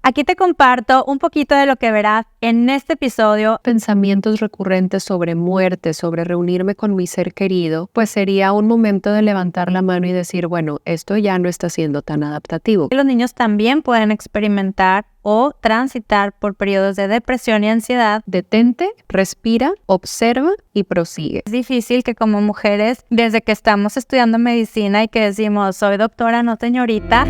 Aquí te comparto un poquito de lo que verás en este episodio. Pensamientos recurrentes sobre muerte, sobre reunirme con mi ser querido, pues sería un momento de levantar la mano y decir, bueno, esto ya no está siendo tan adaptativo. Los niños también pueden experimentar o transitar por periodos de depresión y ansiedad. Detente, respira, observa y prosigue. Es difícil que como mujeres, desde que estamos estudiando medicina y que decimos, soy doctora, no señorita,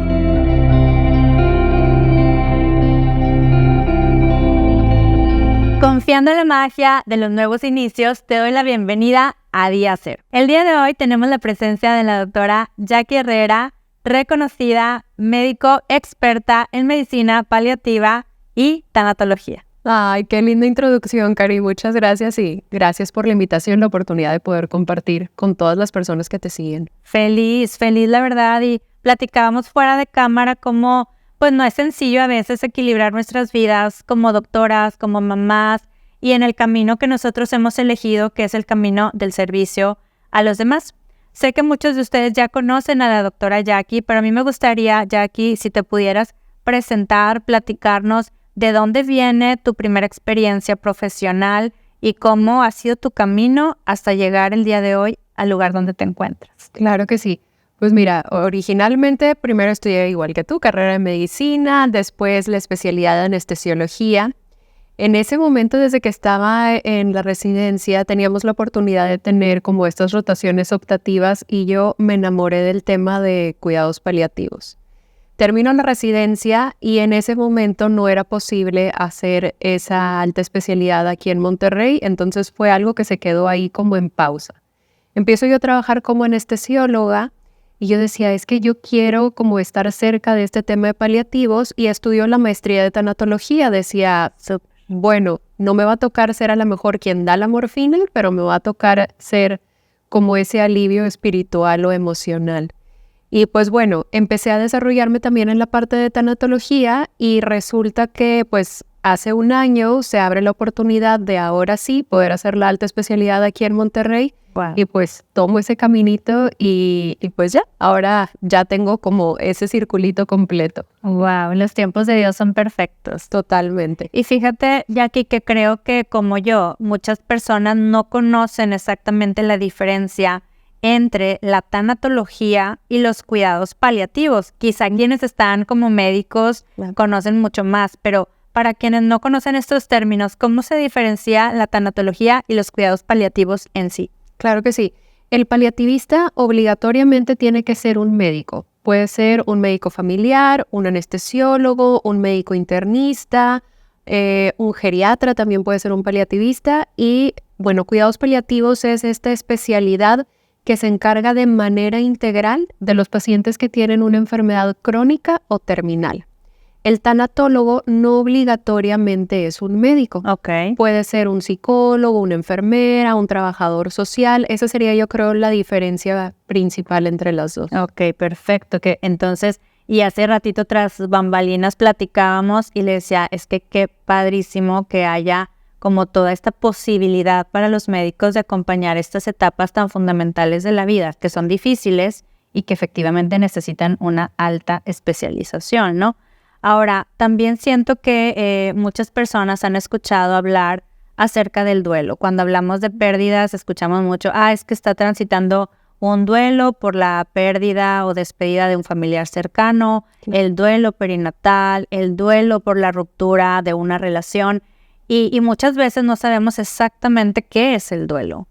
confiando en la magia de los nuevos inicios, te doy la bienvenida a Día Cero. El día de hoy tenemos la presencia de la doctora Jackie Herrera, reconocida médico experta en medicina paliativa y tanatología. Ay, qué linda introducción, Cari. Muchas gracias y gracias por la invitación, la oportunidad de poder compartir con todas las personas que te siguen. Feliz la verdad, y platicábamos fuera de cámara cómo pues no es sencillo a veces equilibrar nuestras vidas como doctoras, como mamás y en el camino que nosotros hemos elegido, que es el camino del servicio a los demás. Sé que muchos de ustedes ya conocen a la doctora Jackie, pero a mí me gustaría, Jackie, si te pudieras presentar, platicarnos de dónde viene tu primera experiencia profesional y cómo ha sido tu camino hasta llegar el día de hoy al lugar donde te encuentras. Claro que sí. Pues mira, originalmente primero estudié igual que tú, carrera de medicina, después la especialidad de anestesiología. En ese momento, desde que estaba en la residencia, teníamos la oportunidad de tener como estas rotaciones optativas y yo me enamoré del tema de cuidados paliativos. Termino la residencia y en ese momento no era posible hacer esa alta especialidad aquí en Monterrey, entonces fue algo que se quedó ahí como en pausa. Empiezo yo a trabajar como anestesióloga y yo decía, es que yo quiero como estar cerca de este tema de paliativos y estudió la maestría de tanatología. Decía, bueno, no me va a tocar ser a lo mejor quien da la morfina, pero me va a tocar ser como ese alivio espiritual o emocional. Y pues bueno, empecé a desarrollarme también en la parte de tanatología y resulta que pues hace un año se abre la oportunidad de ahora sí poder hacer la alta especialidad aquí en Monterrey. Wow. Y pues tomo ese caminito y pues ya, ahora ya tengo como ese circulito completo. Wow, los tiempos de Dios son perfectos. Totalmente. Y fíjate, Jackie, que creo que como yo, muchas personas no conocen exactamente la diferencia entre la tanatología y los cuidados paliativos. Quizá quienes están como médicos conocen mucho más, pero para quienes no conocen estos términos, ¿cómo se diferencia la tanatología y los cuidados paliativos en sí? Claro que sí. El paliativista obligatoriamente tiene que ser un médico. Puede ser un médico familiar, un anestesiólogo, un médico internista, un geriatra también puede ser un paliativista. Y bueno, cuidados paliativos es esta especialidad que se encarga de manera integral de los pacientes que tienen una enfermedad crónica o terminal. El tanatólogo no obligatoriamente es un médico. Okay. Puede ser un psicólogo, una enfermera, un trabajador social. Esa sería, yo creo, la diferencia principal entre las dos. Ok, perfecto. Que entonces, y hace ratito tras bambalinas platicábamos y le decía, es que qué padrísimo que haya como toda esta posibilidad para los médicos de acompañar estas etapas tan fundamentales de la vida, que son difíciles y que efectivamente necesitan una alta especialización, ¿no? Ahora, también siento que muchas personas han escuchado hablar acerca del duelo. Cuando hablamos de pérdidas, escuchamos mucho, es que está transitando un duelo por la pérdida o despedida de un familiar cercano, el duelo perinatal, el duelo por la ruptura de una relación, y muchas veces no sabemos exactamente qué es el duelo.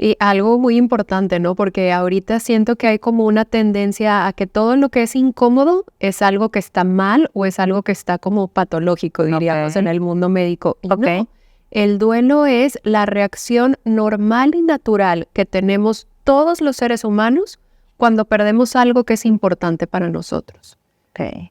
Y algo muy importante, ¿no? Porque ahorita siento que hay como una tendencia a que todo lo que es incómodo es algo que está mal o es algo que está como patológico, diríamos, en el mundo médico. Y no, el duelo es la reacción normal y natural que tenemos todos los seres humanos cuando perdemos algo que es importante para nosotros.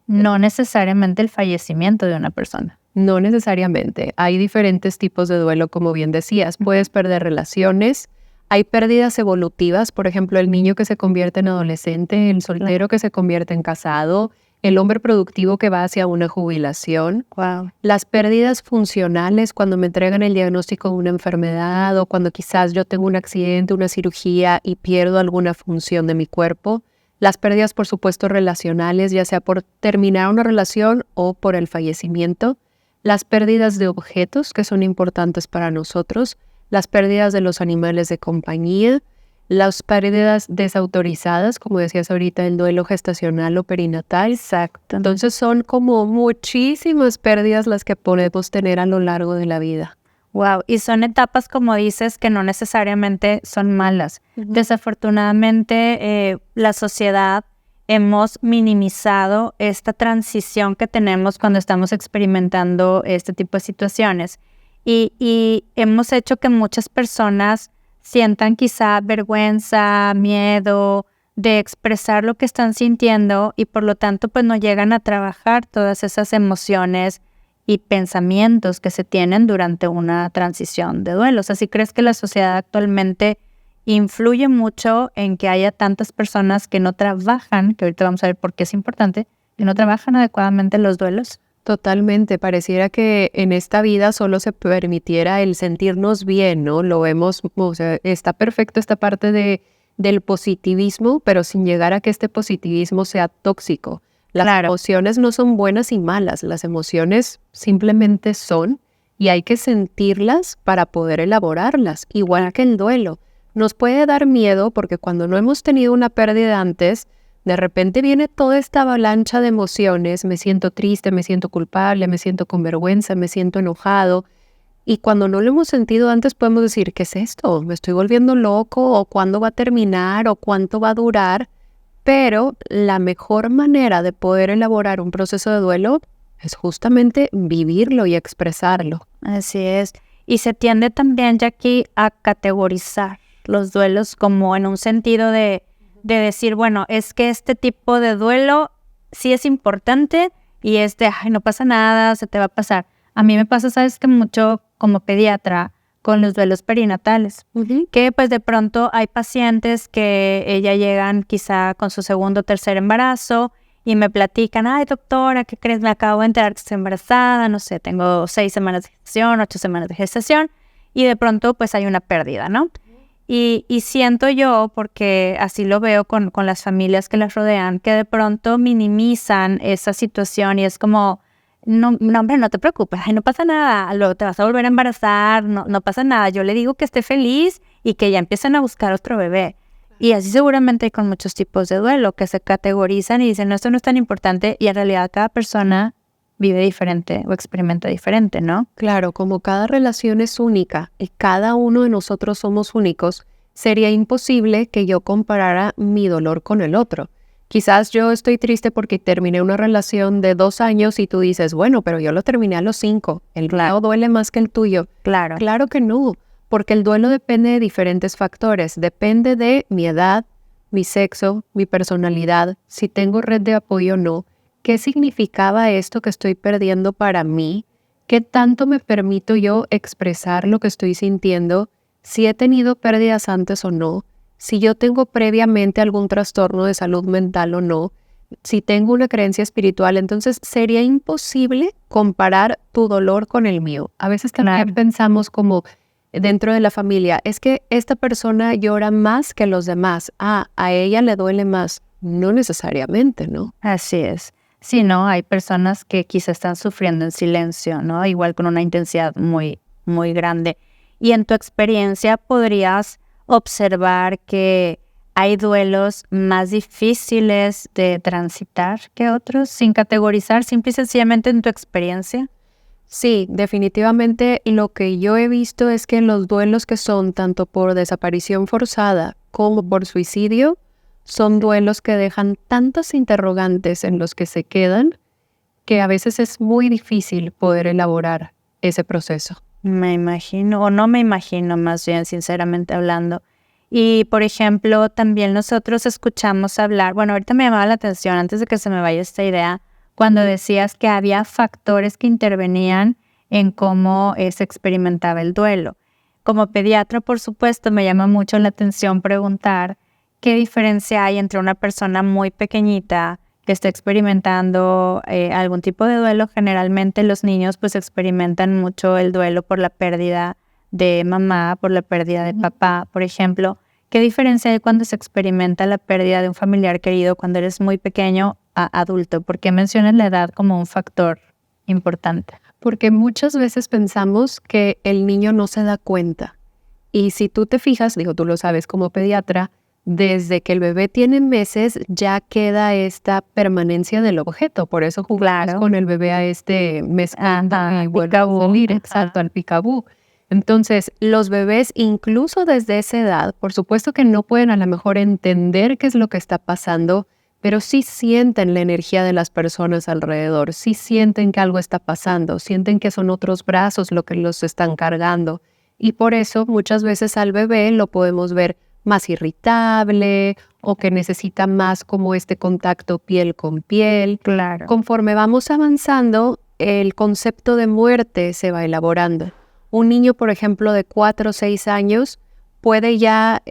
No necesariamente el fallecimiento de una persona. No necesariamente. Hay diferentes tipos de duelo, como bien decías. Puedes perder relaciones. Hay pérdidas evolutivas, por ejemplo, el niño que se convierte en adolescente, el soltero que se convierte en casado, el hombre productivo que va hacia una jubilación. Wow. Las pérdidas funcionales, cuando me entregan el diagnóstico de una enfermedad o cuando quizás yo tengo un accidente, una cirugía y pierdo alguna función de mi cuerpo. Las pérdidas, por supuesto, relacionales, ya sea por terminar una relación o por el fallecimiento. Las pérdidas de objetos que son importantes para nosotros. Las pérdidas de los animales de compañía. Las pérdidas desautorizadas, como decías ahorita, el duelo gestacional o perinatal. Exacto. Entonces son como muchísimas pérdidas las que podemos tener a lo largo de la vida. Wow, y son etapas, como dices, que no necesariamente son malas. Desafortunadamente, la sociedad hemos minimizado esta transición que tenemos cuando estamos experimentando este tipo de situaciones. Y hemos hecho que muchas personas sientan quizá vergüenza, miedo de expresar lo que están sintiendo y por lo tanto pues no llegan a trabajar todas esas emociones y pensamientos que se tienen durante una transición de duelos. ¿Así crees que la sociedad actualmente influye mucho en que haya tantas personas que no trabajan, que ahorita vamos a ver por qué es importante, que no trabajan adecuadamente los duelos? Totalmente, pareciera que en esta vida solo se permitiera el sentirnos bien, ¿no? Lo vemos, o sea, está perfecto esta parte del positivismo, pero sin llegar a que este positivismo sea tóxico. Las emociones no son buenas y malas, las emociones simplemente son y hay que sentirlas para poder elaborarlas, igual que el duelo. Nos puede dar miedo porque cuando no hemos tenido una pérdida antes, de repente viene toda esta avalancha de emociones, me siento triste, me siento culpable, me siento con vergüenza, me siento enojado. Y cuando no lo hemos sentido antes podemos decir, ¿qué es esto? ¿Me estoy volviendo loco? ¿O cuándo va a terminar? ¿O cuánto va a durar? Pero la mejor manera de poder elaborar un proceso de duelo es justamente vivirlo y expresarlo. Así es. Y se tiende también, Jackie, a categorizar los duelos como en un sentido de decir, bueno, es que este tipo de duelo sí es importante y ay, no pasa nada, se te va a pasar. A mí me pasa, sabes que mucho como pediatra con los duelos perinatales, que pues de pronto hay pacientes que ya llegan quizá con su segundo o tercer embarazo y me platican, ay doctora, ¿qué crees? Me acabo de enterar que estoy embarazada, no sé, tengo 6 semanas de gestación, 8 semanas de gestación y de pronto pues hay una pérdida, ¿no? Y siento yo, porque así lo veo con las familias que las rodean, que de pronto minimizan esa situación y es como, no, hombre, no te preocupes, ay, no pasa nada, luego te vas a volver a embarazar, no pasa nada. Yo le digo que esté feliz y que ya empiecen a buscar otro bebé. Y así seguramente hay con muchos tipos de duelo que se categorizan y dicen, no, esto no es tan importante y en realidad cada persona vive diferente o experimenta diferente, ¿no? Claro, como cada relación es única y cada uno de nosotros somos únicos, sería imposible que yo comparara mi dolor con el otro. Quizás yo estoy triste porque terminé una relación de 2 años y tú dices, bueno, pero yo lo terminé a los 5. ¿El mío duele más que el tuyo? Claro. Claro que no, porque el duelo depende de diferentes factores. Depende de mi edad, mi sexo, mi personalidad, si tengo red de apoyo o no. ¿Qué significaba esto que estoy perdiendo para mí? ¿Qué tanto me permito yo expresar lo que estoy sintiendo? Si he tenido pérdidas antes o no, si yo tengo previamente algún trastorno de salud mental o no, si tengo una creencia espiritual, entonces sería imposible comparar tu dolor con el mío. A veces también pensamos como dentro de la familia, es que esta persona llora más que los demás. A ella le duele más. No necesariamente, ¿no? Así es. Sí, ¿no? Hay personas que quizá están sufriendo en silencio, ¿no? Igual con una intensidad muy, muy grande. Y en tu experiencia podrías observar que hay duelos más difíciles de transitar que otros, sin categorizar, simple y sencillamente en tu experiencia. Sí, definitivamente lo que yo he visto es que los duelos que son tanto por desaparición forzada como por suicidio, son duelos que dejan tantas interrogantes en los que se quedan que a veces es muy difícil poder elaborar ese proceso. Me imagino, o no me imagino más bien, sinceramente hablando. Y, por ejemplo, también nosotros escuchamos hablar, bueno, ahorita me llamaba la atención, antes de que se me vaya esta idea, cuando decías que había factores que intervenían en cómo se experimentaba el duelo. Como pediatra, por supuesto, me llama mucho la atención preguntar qué diferencia hay entre una persona muy pequeñita que está experimentando algún tipo de duelo. Generalmente los niños pues experimentan mucho el duelo por la pérdida de mamá, por la pérdida de papá, por ejemplo. ¿Qué diferencia hay cuando se experimenta la pérdida de un familiar querido cuando eres muy pequeño a adulto? ¿Por qué mencionas la edad como un factor importante? Porque muchas veces pensamos que el niño no se da cuenta. Y si tú te fijas, digo, tú lo sabes como pediatra, desde que el bebé tiene meses ya queda esta permanencia del objeto. Por eso jugamos con el bebé a este mes y vuelve a salir, exacto, al picabú. Entonces, los bebés, incluso desde esa edad, por supuesto que no pueden a lo mejor entender qué es lo que está pasando, pero sí sienten la energía de las personas alrededor, sí sienten que algo está pasando, sienten que son otros brazos lo que los están cargando. Y por eso muchas veces al bebé lo podemos ver más irritable o que necesita más como este contacto piel con piel. Claro. Conforme vamos avanzando, el concepto de muerte se va elaborando. Un niño, por ejemplo, de 4 o 6 años puede ya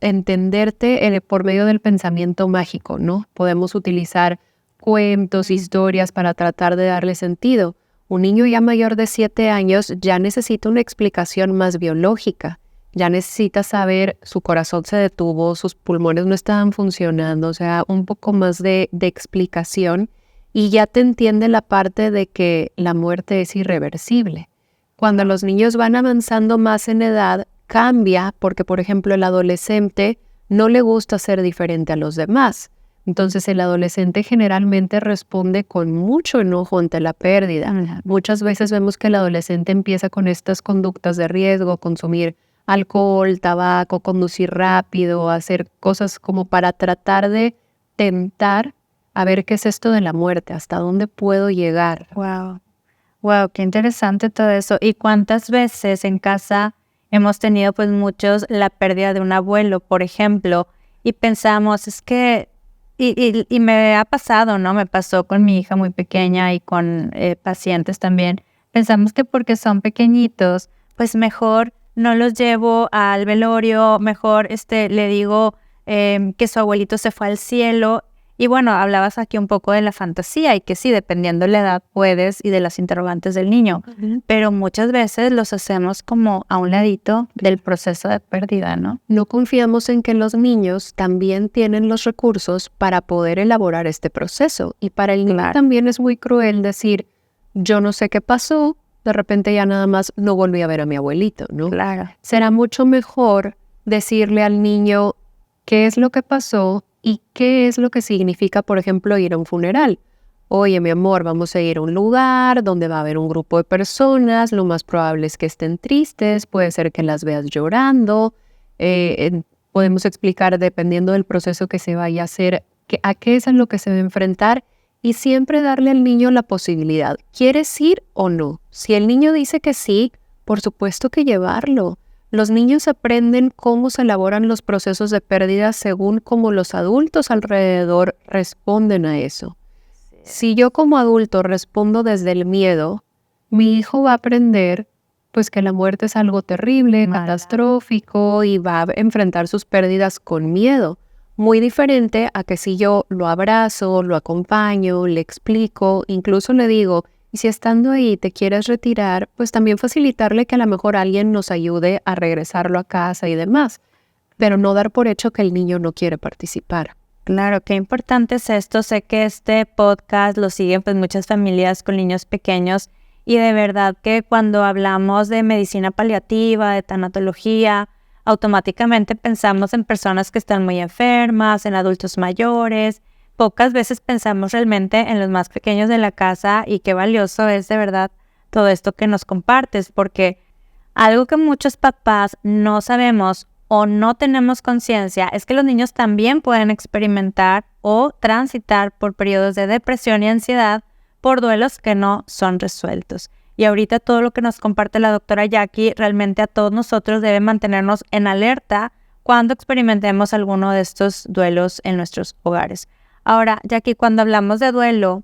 entenderte por medio del pensamiento mágico, ¿no? Podemos utilizar cuentos, historias para tratar de darle sentido. Un niño ya mayor de 7 años ya necesita una explicación más biológica. Ya necesita saber, su corazón se detuvo, sus pulmones no estaban funcionando, o sea, un poco más de explicación, y ya te entiende la parte de que la muerte es irreversible. Cuando los niños van avanzando más en edad, cambia porque, por ejemplo, el adolescente no le gusta ser diferente a los demás. Entonces, el adolescente generalmente responde con mucho enojo ante la pérdida. Muchas veces vemos que el adolescente empieza con estas conductas de riesgo, consumir alcohol, tabaco, conducir rápido, hacer cosas como para tratar de tentar a ver qué es esto de la muerte, hasta dónde puedo llegar. Wow, qué interesante todo eso. ¿Y cuántas veces en casa hemos tenido pues muchos la pérdida de un abuelo, por ejemplo, y pensamos, es que, y me ha pasado, ¿no? Me pasó con mi hija muy pequeña y con pacientes también. Pensamos que porque son pequeñitos, pues mejor no los llevo al velorio, mejor le digo que su abuelito se fue al cielo. Y bueno, hablabas aquí un poco de la fantasía y que sí, dependiendo de la edad puedes y de las interrogantes del niño, pero muchas veces los hacemos como a un ladito del proceso de pérdida, ¿no? No confiamos en que los niños también tienen los recursos para poder elaborar este proceso, y para el niño también es muy cruel decir, yo no sé qué pasó, de repente ya nada más no volví a ver a mi abuelito, ¿no? Claro. Será mucho mejor decirle al niño qué es lo que pasó y qué es lo que significa, por ejemplo, ir a un funeral. Oye, mi amor, vamos a ir a un lugar donde va a haber un grupo de personas, lo más probable es que estén tristes, puede ser que las veas llorando. Podemos explicar, dependiendo del proceso que se vaya a hacer, a qué es a lo que se va a enfrentar, y siempre darle al niño la posibilidad. ¿Quieres ir o no? Si el niño dice que sí, por supuesto que llevarlo. Los niños aprenden cómo se elaboran los procesos de pérdida según cómo los adultos alrededor responden a eso. Si yo como adulto respondo desde el miedo, mi hijo va a aprender pues que la muerte es algo terrible, catastrófico, y va a enfrentar sus pérdidas con miedo. Muy diferente a que si yo lo abrazo, lo acompaño, le explico, incluso le digo, y si estando ahí te quieres retirar, pues también facilitarle que a lo mejor alguien nos ayude a regresarlo a casa y demás, pero no dar por hecho que el niño no quiere participar. Claro, qué importante es esto. Sé que este podcast lo siguen pues muchas familias con niños pequeños, y de verdad que cuando hablamos de medicina paliativa, de tanatología, automáticamente pensamos en personas que están muy enfermas, en adultos mayores. Pocas veces pensamos realmente en los más pequeños de la casa, y qué valioso es de verdad todo esto que nos compartes, porque algo que muchos papás no sabemos o no tenemos conciencia es que los niños también pueden experimentar o transitar por periodos de depresión y ansiedad por duelos que no son resueltos. Y ahorita todo lo que nos comparte la doctora Jackie realmente a todos nosotros debe mantenernos en alerta cuando experimentemos alguno de estos duelos en nuestros hogares. Ahora, Jackie, cuando hablamos de duelo,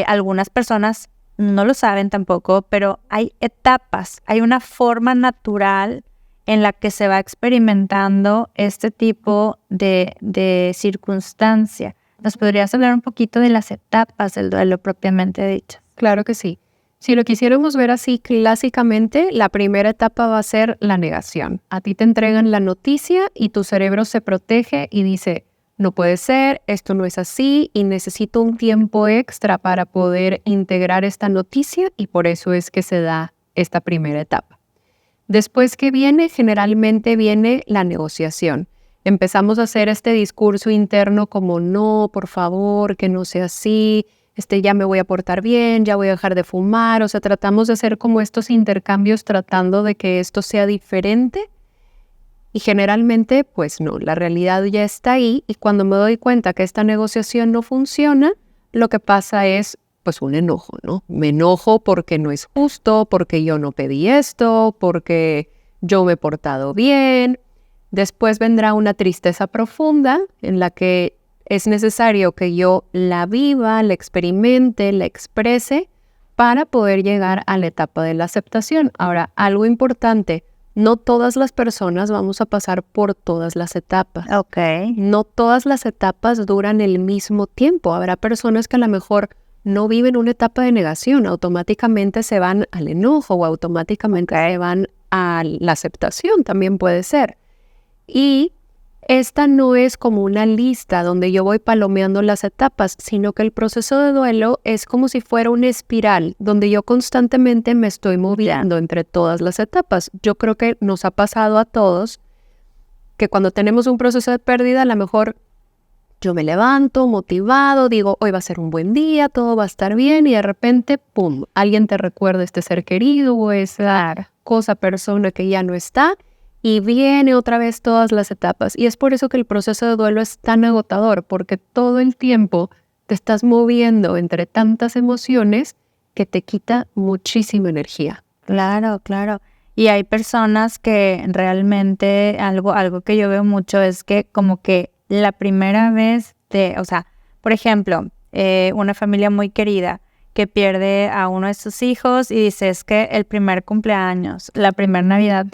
algunas personas no lo saben tampoco, pero hay etapas, hay una forma natural en la que se va experimentando este tipo de circunstancia. ¿Nos podrías hablar un poquito de las etapas del duelo propiamente dicho? Claro que sí. Si lo quisiéramos ver así clásicamente, la primera etapa va a ser la negación. A ti te entregan la noticia y tu cerebro se protege y dice, no puede ser, esto no es así y necesito un tiempo extra para poder integrar esta noticia y por eso es que se da esta primera etapa. Después que viene, generalmente viene la negociación. Empezamos a hacer este discurso interno como no, por favor, que no sea así, ya me voy a portar bien, ya voy a dejar de fumar. O sea, tratamos de hacer como estos intercambios tratando de que esto sea diferente. Y generalmente, pues no, la realidad ya está ahí y cuando me doy cuenta que esta negociación no funciona, lo que pasa es pues un enojo, ¿no? Me enojo porque no es justo, porque yo no pedí esto, porque yo me he portado bien. Después vendrá una tristeza profunda en la que es necesario que yo la viva, la experimente, la exprese para poder llegar a la etapa de la aceptación. Ahora, algo importante, no todas las personas vamos a pasar por todas las etapas. Ok. No todas las etapas duran el mismo tiempo. Habrá personas que a lo mejor no viven una etapa de negación, automáticamente se van al enojo o automáticamente se van a la aceptación, también puede ser. Y esta no es como una lista donde yo voy palomeando las etapas, sino que el proceso de duelo es como si fuera una espiral donde yo constantemente me estoy moviendo entre todas las etapas. Yo creo que nos ha pasado a todos que cuando tenemos un proceso de pérdida, a lo mejor yo me levanto motivado, digo, hoy va a ser un buen día, todo va a estar bien y de repente, ¡pum!, alguien te recuerda este ser querido o esa persona que ya no está. Y viene otra vez todas las etapas. Y es por eso que el proceso de duelo es tan agotador, porque todo el tiempo te estás moviendo entre tantas emociones que te quita muchísima energía. Claro, claro. Y hay personas que realmente algo que yo veo mucho es que como que la primera vez por ejemplo, una familia muy querida que pierde a uno de sus hijos y dice es que el primer cumpleaños, la primera Navidad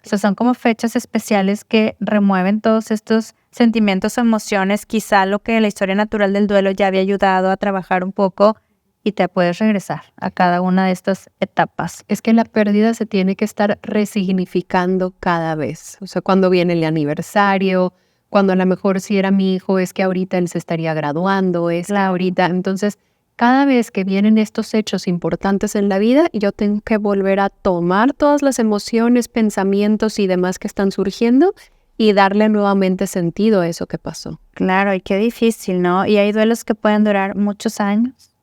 o sea, son como fechas especiales que remueven todos estos sentimientos o emociones, quizá lo que la historia natural del duelo ya había ayudado a trabajar un poco y te puedes regresar a cada una de estas etapas. Es que la pérdida se tiene que estar resignificando cada vez. O sea, cuando viene el aniversario, cuando a lo mejor si era mi hijo es que ahorita él se estaría graduando, ahorita. Entonces, cada vez que vienen estos hechos importantes en la vida, yo tengo que volver a tomar todas las emociones, pensamientos y demás que están surgiendo y darle nuevamente sentido a eso que pasó. Claro, y qué difícil, ¿no? Y hay duelos que pueden durar muchos años.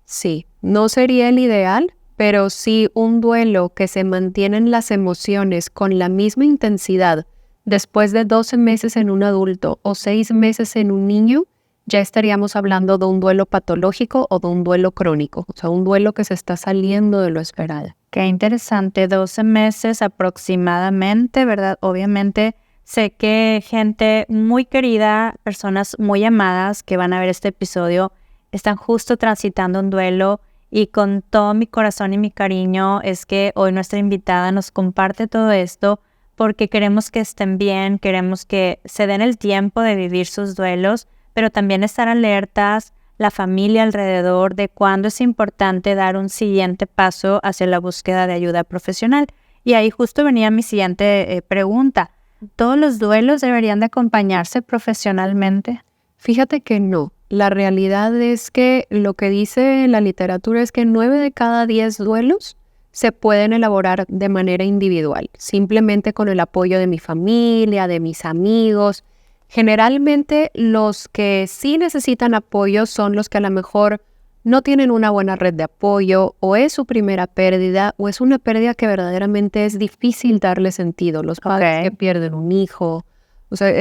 Sí, no sería el ideal, pero sí un duelo que se mantienen las emociones con la misma intensidad después de 12 meses en un adulto o 6 meses en un niño, ya estaríamos hablando de un duelo patológico o de un duelo crónico, o sea, un duelo que se está saliendo de lo esperado. Qué interesante, 12 meses aproximadamente, ¿verdad? Obviamente sé que gente muy querida, personas muy amadas que van a ver este episodio, están justo transitando un duelo y con todo mi corazón y mi cariño es que hoy nuestra invitada nos comparte todo esto porque queremos que estén bien, queremos que se den el tiempo de vivir sus duelos, pero también estar alertas, la familia alrededor de cuándo es importante dar un siguiente paso hacia la búsqueda de ayuda profesional. Y ahí justo venía mi siguiente pregunta. ¿Todos los duelos deberían de acompañarse profesionalmente? Fíjate que no. La realidad es que lo que dice la literatura es que 9 de cada 10 duelos se pueden elaborar de manera individual, simplemente con el apoyo de mi familia, de mis amigos. Generalmente los que sí necesitan apoyo son los que a lo mejor no tienen una buena red de apoyo o es su primera pérdida o es una pérdida que verdaderamente es difícil darle sentido. Los padres que pierden un hijo, o sea,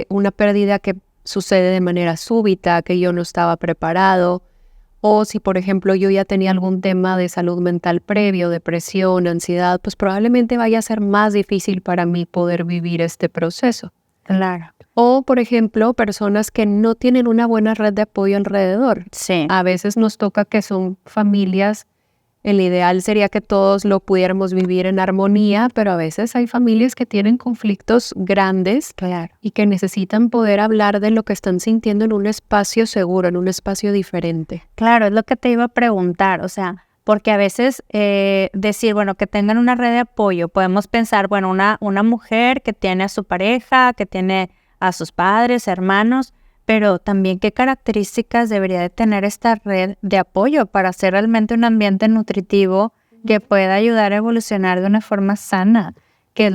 una pérdida que sucede de manera súbita, que yo no estaba preparado. O si, por ejemplo, yo ya tenía algún tema de salud mental previo, depresión, ansiedad, pues probablemente vaya a ser más difícil para mí poder vivir este proceso. Claro. O, por ejemplo, personas que no tienen una buena red de apoyo alrededor. Sí. A veces nos toca que son familias, el ideal sería que todos lo pudiéramos vivir en armonía, pero a veces hay familias que tienen conflictos grandes y que necesitan poder hablar de lo que están sintiendo en un espacio seguro, en un espacio diferente. Claro, es lo que te iba a preguntar, o sea, porque a veces decir, bueno, que tengan una red de apoyo, podemos pensar, bueno, una mujer que tiene a su pareja, que tiene a sus padres, hermanos, pero también qué características debería de tener esta red de apoyo para hacer realmente un ambiente nutritivo que pueda ayudar a evolucionar de una forma sana. ¿Qué es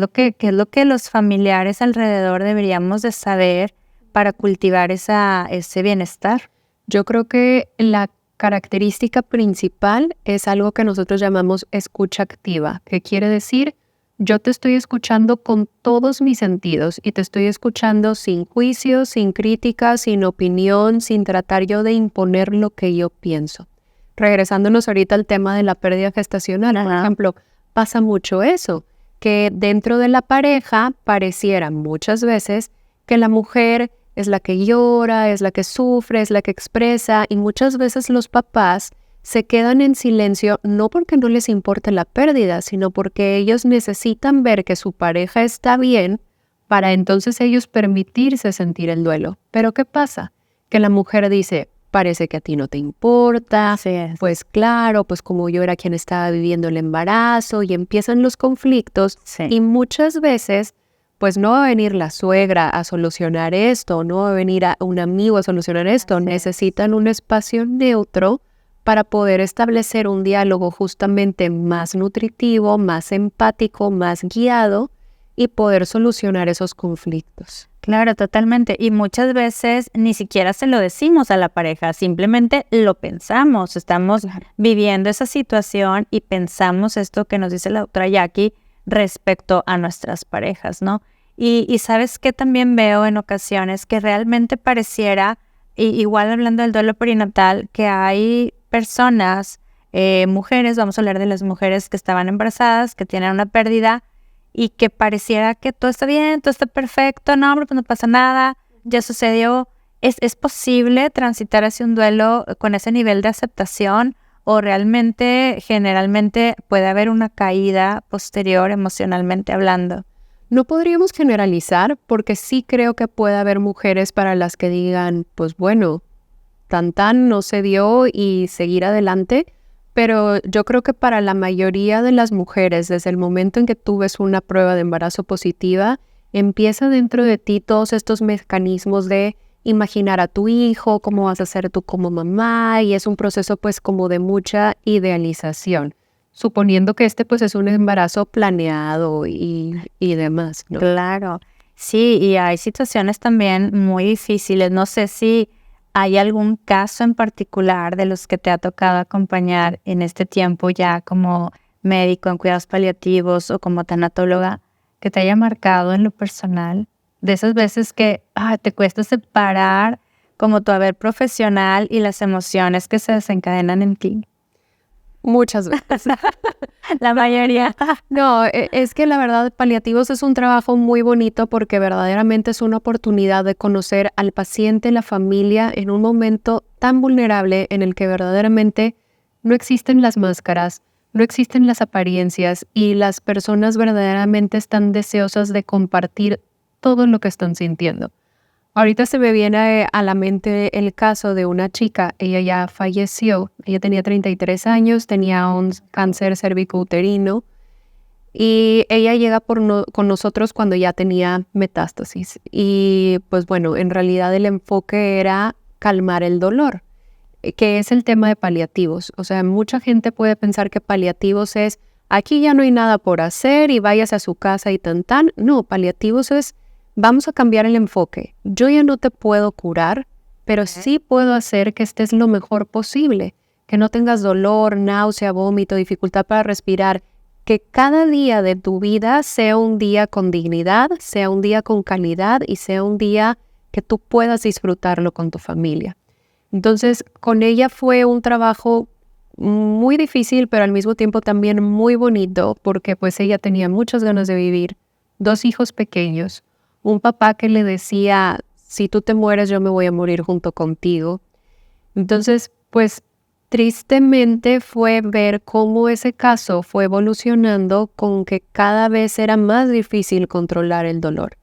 lo que los familiares alrededor deberíamos de saber para cultivar ese bienestar? Yo creo que la característica principal es algo que nosotros llamamos escucha activa, que quiere decir, yo te estoy escuchando con todos mis sentidos y te estoy escuchando sin juicio, sin crítica, sin opinión, sin tratar yo de imponer lo que yo pienso. Regresándonos ahorita al tema de la pérdida gestacional, por ejemplo, pasa mucho eso, que dentro de la pareja pareciera muchas veces que la mujer es la que llora, es la que sufre, es la que expresa, y muchas veces los papás se quedan en silencio no porque no les importe la pérdida, sino porque ellos necesitan ver que su pareja está bien para entonces ellos permitirse sentir el duelo. Pero ¿qué pasa? Que la mujer dice, parece que a ti no te importa, pues claro, pues como yo era quien estaba viviendo el embarazo, y empiezan los conflictos, y muchas veces pues no va a venir la suegra a solucionar esto, no va a venir un amigo a solucionar esto, necesitan un espacio neutro para poder establecer un diálogo justamente más nutritivo, más empático, más guiado y poder solucionar esos conflictos. Claro, totalmente. Y muchas veces ni siquiera se lo decimos a la pareja, simplemente lo pensamos. Estamos viviendo esa situación y pensamos esto que nos dice la doctora Jackie respecto a nuestras parejas, ¿no? Y sabes que también veo en ocasiones que realmente pareciera, igual hablando del duelo perinatal, que hay personas, mujeres, vamos a hablar de las mujeres que estaban embarazadas, que tienen una pérdida y que pareciera que todo está bien, todo está perfecto, no, hombre, pues no pasa nada, ya sucedió. ¿Es posible transitar hacia un duelo con ese nivel de aceptación o realmente, generalmente, puede haber una caída posterior emocionalmente hablando? No podríamos generalizar porque sí creo que puede haber mujeres para las que digan, pues bueno, tan no se dio y seguir adelante, pero yo creo que para la mayoría de las mujeres, desde el momento en que tú ves una prueba de embarazo positiva, empieza dentro de ti todos estos mecanismos de imaginar a tu hijo, cómo vas a ser tú como mamá, y es un proceso pues como de mucha idealización, suponiendo que pues es un embarazo planeado y demás, ¿no? Claro, sí, y hay situaciones también muy difíciles. No sé si hay algún caso en particular de los que te ha tocado acompañar en este tiempo ya como médico en cuidados paliativos o como tanatóloga que te haya marcado en lo personal, de esas veces que te cuesta separar como tu haber profesional y las emociones que se desencadenan en ti. Muchas veces. La mayoría. No, es que la verdad, paliativos es un trabajo muy bonito porque verdaderamente es una oportunidad de conocer al paciente, la familia, en un momento tan vulnerable en el que verdaderamente no existen las máscaras, no existen las apariencias y las personas verdaderamente están deseosas de compartir todo lo que están sintiendo. Ahorita se me viene a la mente el caso de una chica, ella ya falleció, ella tenía 33 años, tenía un cáncer cervicouterino y ella llega con nosotros cuando ya tenía metástasis. Y pues bueno, en realidad el enfoque era calmar el dolor, que es el tema de paliativos. O sea, mucha gente puede pensar que paliativos es, aquí ya no hay nada por hacer y váyase a su casa y tan. No, paliativos es, vamos a cambiar el enfoque. Yo ya no te puedo curar, pero sí puedo hacer que estés lo mejor posible, que no tengas dolor, náusea, vómito, dificultad para respirar, que cada día de tu vida sea un día con dignidad, sea un día con calidad y sea un día que tú puedas disfrutarlo con tu familia. Entonces, con ella fue un trabajo muy difícil, pero al mismo tiempo también muy bonito, porque pues ella tenía muchas ganas de vivir, 2 hijos pequeños, un papá que le decía, si tú te mueres, yo me voy a morir junto contigo. Entonces, pues tristemente fue ver cómo ese caso fue evolucionando con que cada vez era más difícil controlar el dolor,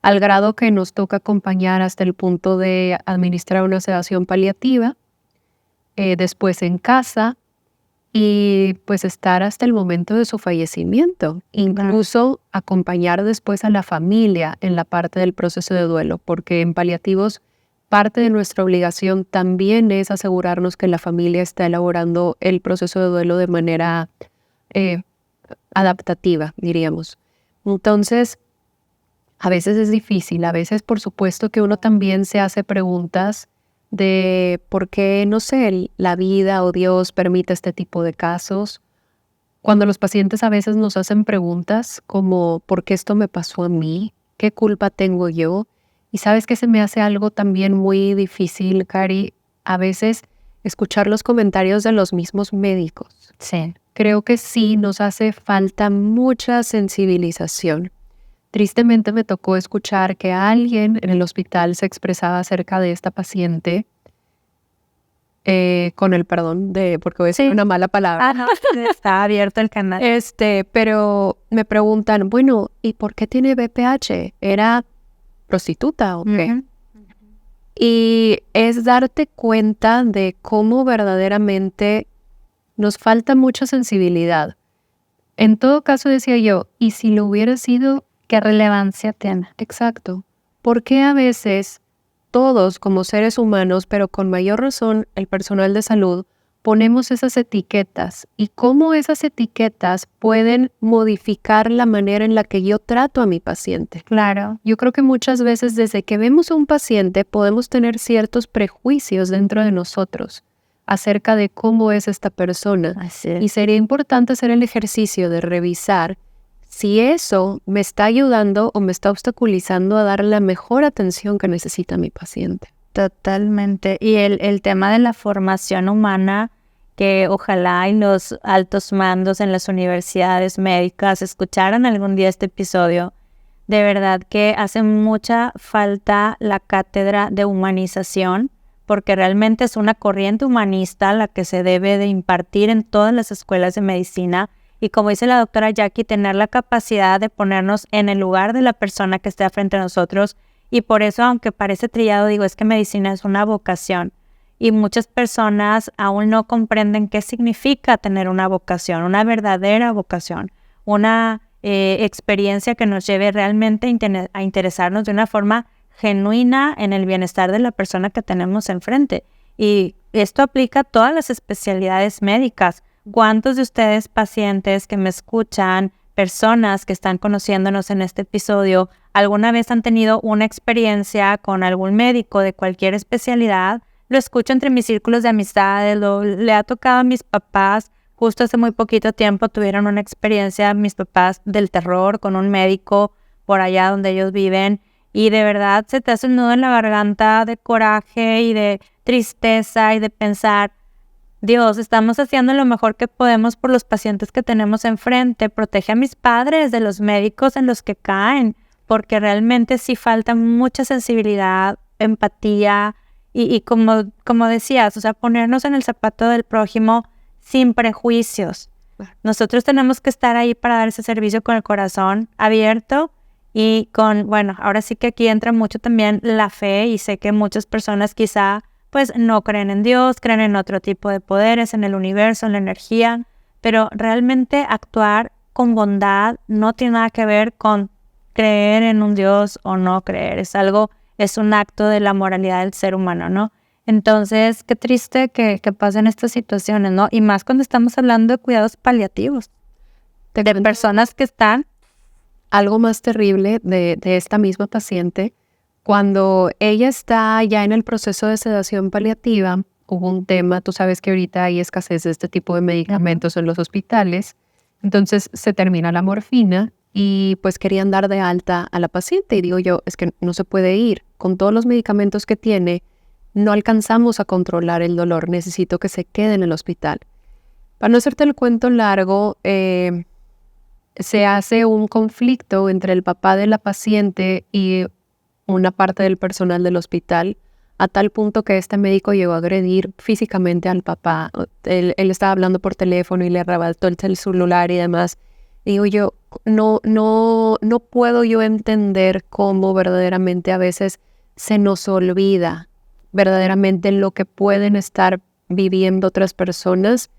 al grado que nos toca acompañar hasta el punto de administrar una sedación paliativa, después en casa, y pues estar hasta el momento de su fallecimiento, incluso acompañar después a la familia en la parte del proceso de duelo, porque en paliativos parte de nuestra obligación también es asegurarnos que la familia está elaborando el proceso de duelo de manera adaptativa, diríamos. Entonces, a veces es difícil, a veces por supuesto que uno también se hace preguntas de por qué, no sé, la vida o Dios permite este tipo de casos. Cuando los pacientes a veces nos hacen preguntas como ¿por qué esto me pasó a mí? ¿Qué culpa tengo yo? Y sabes que se me hace algo también muy difícil, Cari, a veces escuchar los comentarios de los mismos médicos. Sí. Creo que sí nos hace falta mucha sensibilización. Tristemente me tocó escuchar que alguien en el hospital se expresaba acerca de esta paciente, con el perdón porque voy a decir una mala palabra. No, está abierto el canal. Pero me preguntan, bueno, ¿y por qué tiene BPH? ¿Era prostituta o qué? Y es darte cuenta de cómo verdaderamente nos falta mucha sensibilidad. En todo caso, decía yo, ¿y si lo hubiera sido? ¿Qué relevancia tiene? Exacto. ¿Por qué a veces todos como seres humanos, pero con mayor razón el personal de salud, ponemos esas etiquetas? ¿Y cómo esas etiquetas pueden modificar la manera en la que yo trato a mi paciente? Claro. Yo creo que muchas veces desde que vemos a un paciente podemos tener ciertos prejuicios dentro de nosotros acerca de cómo es esta persona. Así es. Y sería importante hacer el ejercicio de revisar si eso me está ayudando o me está obstaculizando a dar la mejor atención que necesita mi paciente. Totalmente. Y el tema de la formación humana, que ojalá y los altos mandos en las universidades médicas escucharan algún día este episodio, de verdad que hace mucha falta la cátedra de humanización, porque realmente es una corriente humanista la que se debe de impartir en todas las escuelas de medicina. Y como dice la doctora Jackie, tener la capacidad de ponernos en el lugar de la persona que esté frente a nosotros. Y por eso, aunque parece trillado, digo, es que medicina es una vocación. Y muchas personas aún no comprenden qué significa tener una vocación, una verdadera vocación, una experiencia que nos lleve realmente a interesarnos de una forma genuina en el bienestar de la persona que tenemos enfrente. Y esto aplica a todas las especialidades médicas. ¿Cuántos de ustedes, pacientes que me escuchan, personas que están conociéndonos en este episodio, alguna vez han tenido una experiencia con algún médico de cualquier especialidad? Lo escucho entre mis círculos de amistades, le ha tocado a mis papás. Justo hace muy poquito tiempo tuvieron una experiencia mis papás del terror con un médico por allá donde ellos viven. Y de verdad se te hace un nudo en la garganta de coraje y de tristeza y de pensar, Dios, estamos haciendo lo mejor que podemos por los pacientes que tenemos enfrente. Protege a mis padres de los médicos en los que caen, porque realmente sí falta mucha sensibilidad, empatía y como decías, o sea, ponernos en el zapato del prójimo sin prejuicios. Nosotros tenemos que estar ahí para dar ese servicio con el corazón abierto y ahora sí que aquí entra mucho también la fe, y sé que muchas personas quizá pues no creen en Dios, creen en otro tipo de poderes, en el universo, en la energía, pero realmente actuar con bondad no tiene nada que ver con creer en un Dios o no creer, es un acto de la moralidad del ser humano, ¿no? Entonces, qué triste que pasen estas situaciones, ¿no? Y más cuando estamos hablando de cuidados paliativos, de personas que están... Algo más terrible de esta misma paciente, cuando ella está ya en el proceso de sedación paliativa, hubo un tema, tú sabes que ahorita hay escasez de este tipo de medicamentos en los hospitales, entonces se termina la morfina y pues querían dar de alta a la paciente y digo yo, es que no se puede ir, con todos los medicamentos que tiene, no alcanzamos a controlar el dolor, necesito que se quede en el hospital. Para no hacerte el cuento largo, se hace un conflicto entre el papá de la paciente y una parte del personal del hospital, a tal punto que este médico llegó a agredir físicamente al papá. Él estaba hablando por teléfono y le arrebató el celular y demás. Digo yo, no puedo yo entender cómo verdaderamente a veces se nos olvida verdaderamente lo que pueden estar viviendo otras personas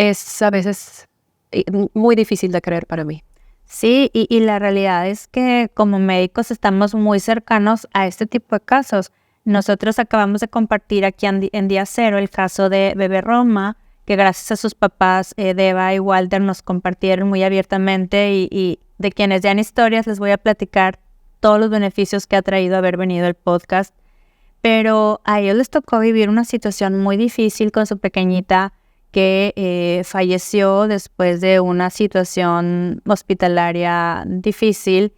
es a veces muy difícil de creer para mí. Sí, y la realidad es que como médicos estamos muy cercanos a este tipo de casos. Nosotros acabamos de compartir aquí en Día Cero el caso de Bebé Roma, que gracias a sus papás, Deva y Walter, nos compartieron muy abiertamente y de quienes ya en historias les voy a platicar todos los beneficios que ha traído haber venido el podcast. Pero a ellos les tocó vivir una situación muy difícil con su pequeñita que falleció después de una situación hospitalaria difícil.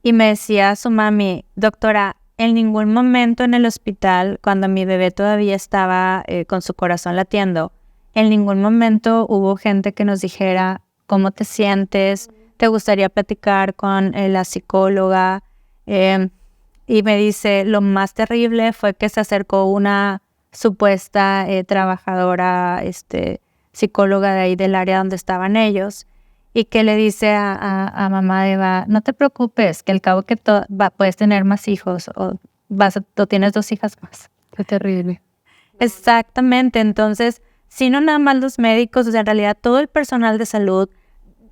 Y me decía su mami, doctora, en ningún momento en el hospital, cuando mi bebé todavía estaba con su corazón latiendo, en ningún momento hubo gente que nos dijera, ¿cómo te sientes? ¿Te gustaría platicar con la psicóloga? Y me dice, lo más terrible fue que se acercó una supuesta trabajadora, psicóloga de ahí del área donde estaban ellos, y que le dice a mamá Eva, no te preocupes, que al cabo que puedes tener más hijos, o tienes 2 hijas más. Qué terrible. Exactamente, entonces, si no nada más los médicos, o sea, en realidad todo el personal de salud.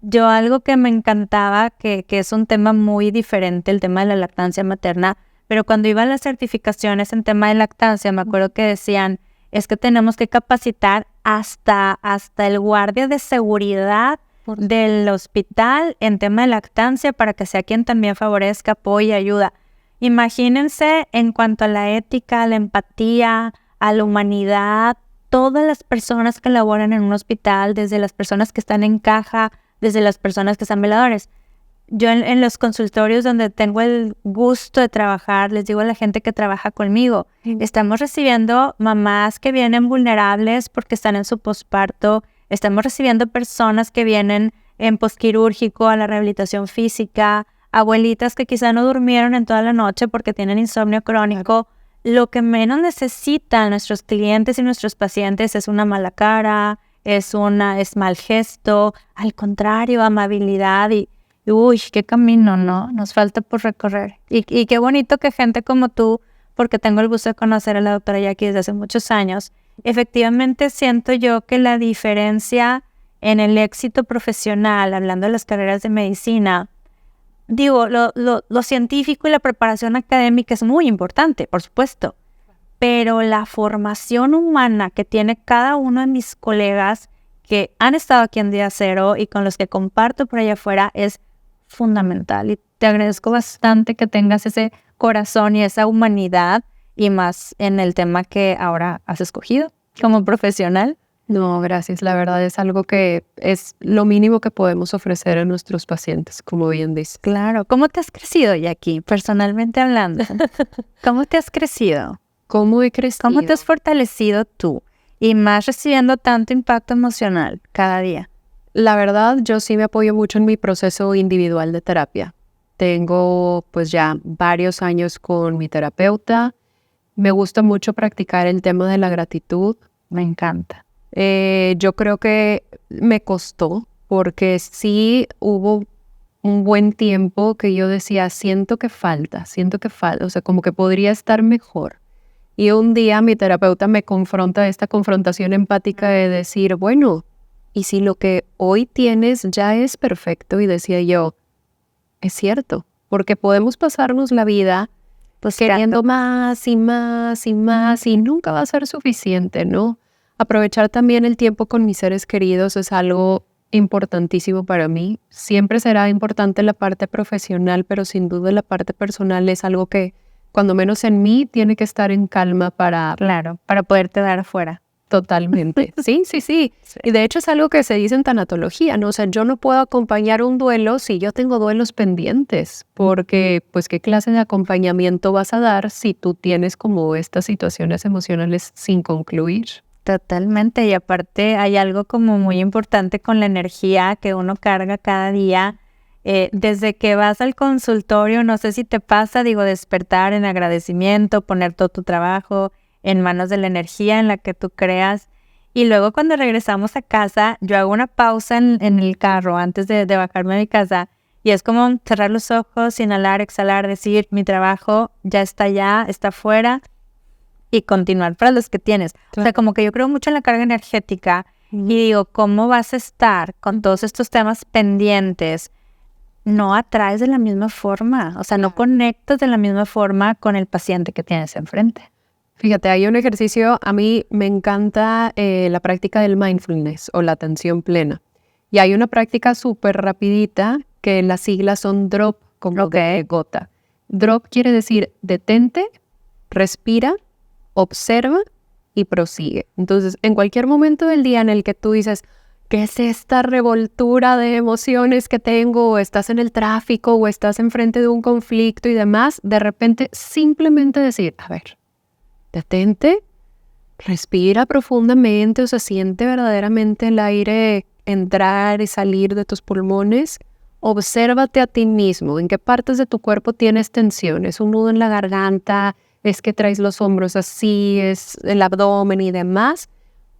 Yo algo que me encantaba, que es un tema muy diferente, el tema de la lactancia materna, pero cuando iba a las certificaciones en tema de lactancia, me acuerdo que decían, es que tenemos que capacitar hasta el guardia de seguridad del hospital en tema de lactancia para que sea quien también favorezca, apoye, ayuda. Imagínense en cuanto a la ética, a la empatía, a la humanidad, todas las personas que laboran en un hospital, desde las personas que están en caja, desde las personas que están veladores. Yo en los consultorios donde tengo el gusto de trabajar, les digo a la gente que trabaja conmigo, estamos recibiendo mamás que vienen vulnerables porque están en su posparto, estamos recibiendo personas que vienen en posquirúrgico a la rehabilitación física, abuelitas que quizá no durmieron en toda la noche porque tienen insomnio crónico. Lo que menos necesitan nuestros clientes y nuestros pacientes es una mala cara, es mal gesto, al contrario, amabilidad y uy, qué camino, ¿no? Nos falta por recorrer. Y qué bonito que gente como tú, porque tengo el gusto de conocer a la doctora Jackie desde hace muchos años, efectivamente siento yo que la diferencia en el éxito profesional, hablando de las carreras de medicina, digo, lo científico y la preparación académica es muy importante, por supuesto, pero la formación humana que tiene cada uno de mis colegas que han estado aquí en Día Cero y con los que comparto por allá afuera es fundamental. Y te agradezco bastante que tengas ese corazón y esa humanidad y más en el tema que ahora has escogido como profesional. No, gracias. La verdad es algo que es lo mínimo que podemos ofrecer a nuestros pacientes, como bien dices. Claro. ¿Cómo te has crecido, Jackie, personalmente hablando? ¿Cómo te has crecido? ¿Cómo he crecido? ¿Cómo te has fortalecido tú? Y más recibiendo tanto impacto emocional cada día. La verdad, yo sí me apoyo mucho en mi proceso individual de terapia. Tengo pues ya varios años con mi terapeuta. Me gusta mucho practicar el tema de la gratitud. Me encanta. Yo creo que me costó porque sí hubo un buen tiempo que yo decía, siento que falta, o sea, como que podría estar mejor. Y un día mi terapeuta me confronta esta confrontación empática de decir, bueno, ¿y si lo que hoy tienes ya es perfecto? Y decía yo, es cierto, porque podemos pasarnos la vida pues queriendo más y más y más y nunca va a ser suficiente, ¿no? Aprovechar también el tiempo con mis seres queridos es algo importantísimo para mí. Siempre será importante la parte profesional, pero sin duda la parte personal es algo que, cuando menos en mí, tiene que estar en calma para poderte dar afuera. Totalmente. Sí. Y de hecho es algo que se dice en tanatología, ¿no? O sea, yo no puedo acompañar un duelo si yo tengo duelos pendientes, porque pues qué clase de acompañamiento vas a dar si tú tienes como estas situaciones emocionales sin concluir. Totalmente, y aparte hay algo como muy importante con la energía que uno carga cada día. Desde que vas al consultorio, no sé si te pasa, despertar en agradecimiento, poner todo tu trabajo en manos de la energía en la que tú creas. Y luego cuando regresamos a casa, yo hago una pausa en el carro antes de bajarme a mi casa y es como cerrar los ojos, inhalar, exhalar, decir, mi trabajo ya está fuera y continuar para los que tienes. O sea, como que yo creo mucho en la carga energética Y digo, ¿cómo vas a estar con todos estos temas pendientes? No atraes de la misma forma, o sea, no conectas de la misma forma con el paciente que tienes enfrente. Fíjate, hay un ejercicio, a mí me encanta la práctica del mindfulness o la atención plena. Y hay una práctica súper rapidita que las siglas son DROP, como de gota. DROP quiere decir detente, respira, observa y prosigue. Entonces, en cualquier momento del día en el que tú dices, ¿qué es esta revoltura de emociones que tengo? O estás en el tráfico o estás enfrente de un conflicto y demás, de repente simplemente decir, a ver, detente, respira profundamente, o sea, siente verdaderamente el aire entrar y salir de tus pulmones. Obsérvate a ti mismo, en qué partes de tu cuerpo tienes tensión. ¿Es un nudo en la garganta? ¿Es que traes los hombros así? ¿Es el abdomen y demás?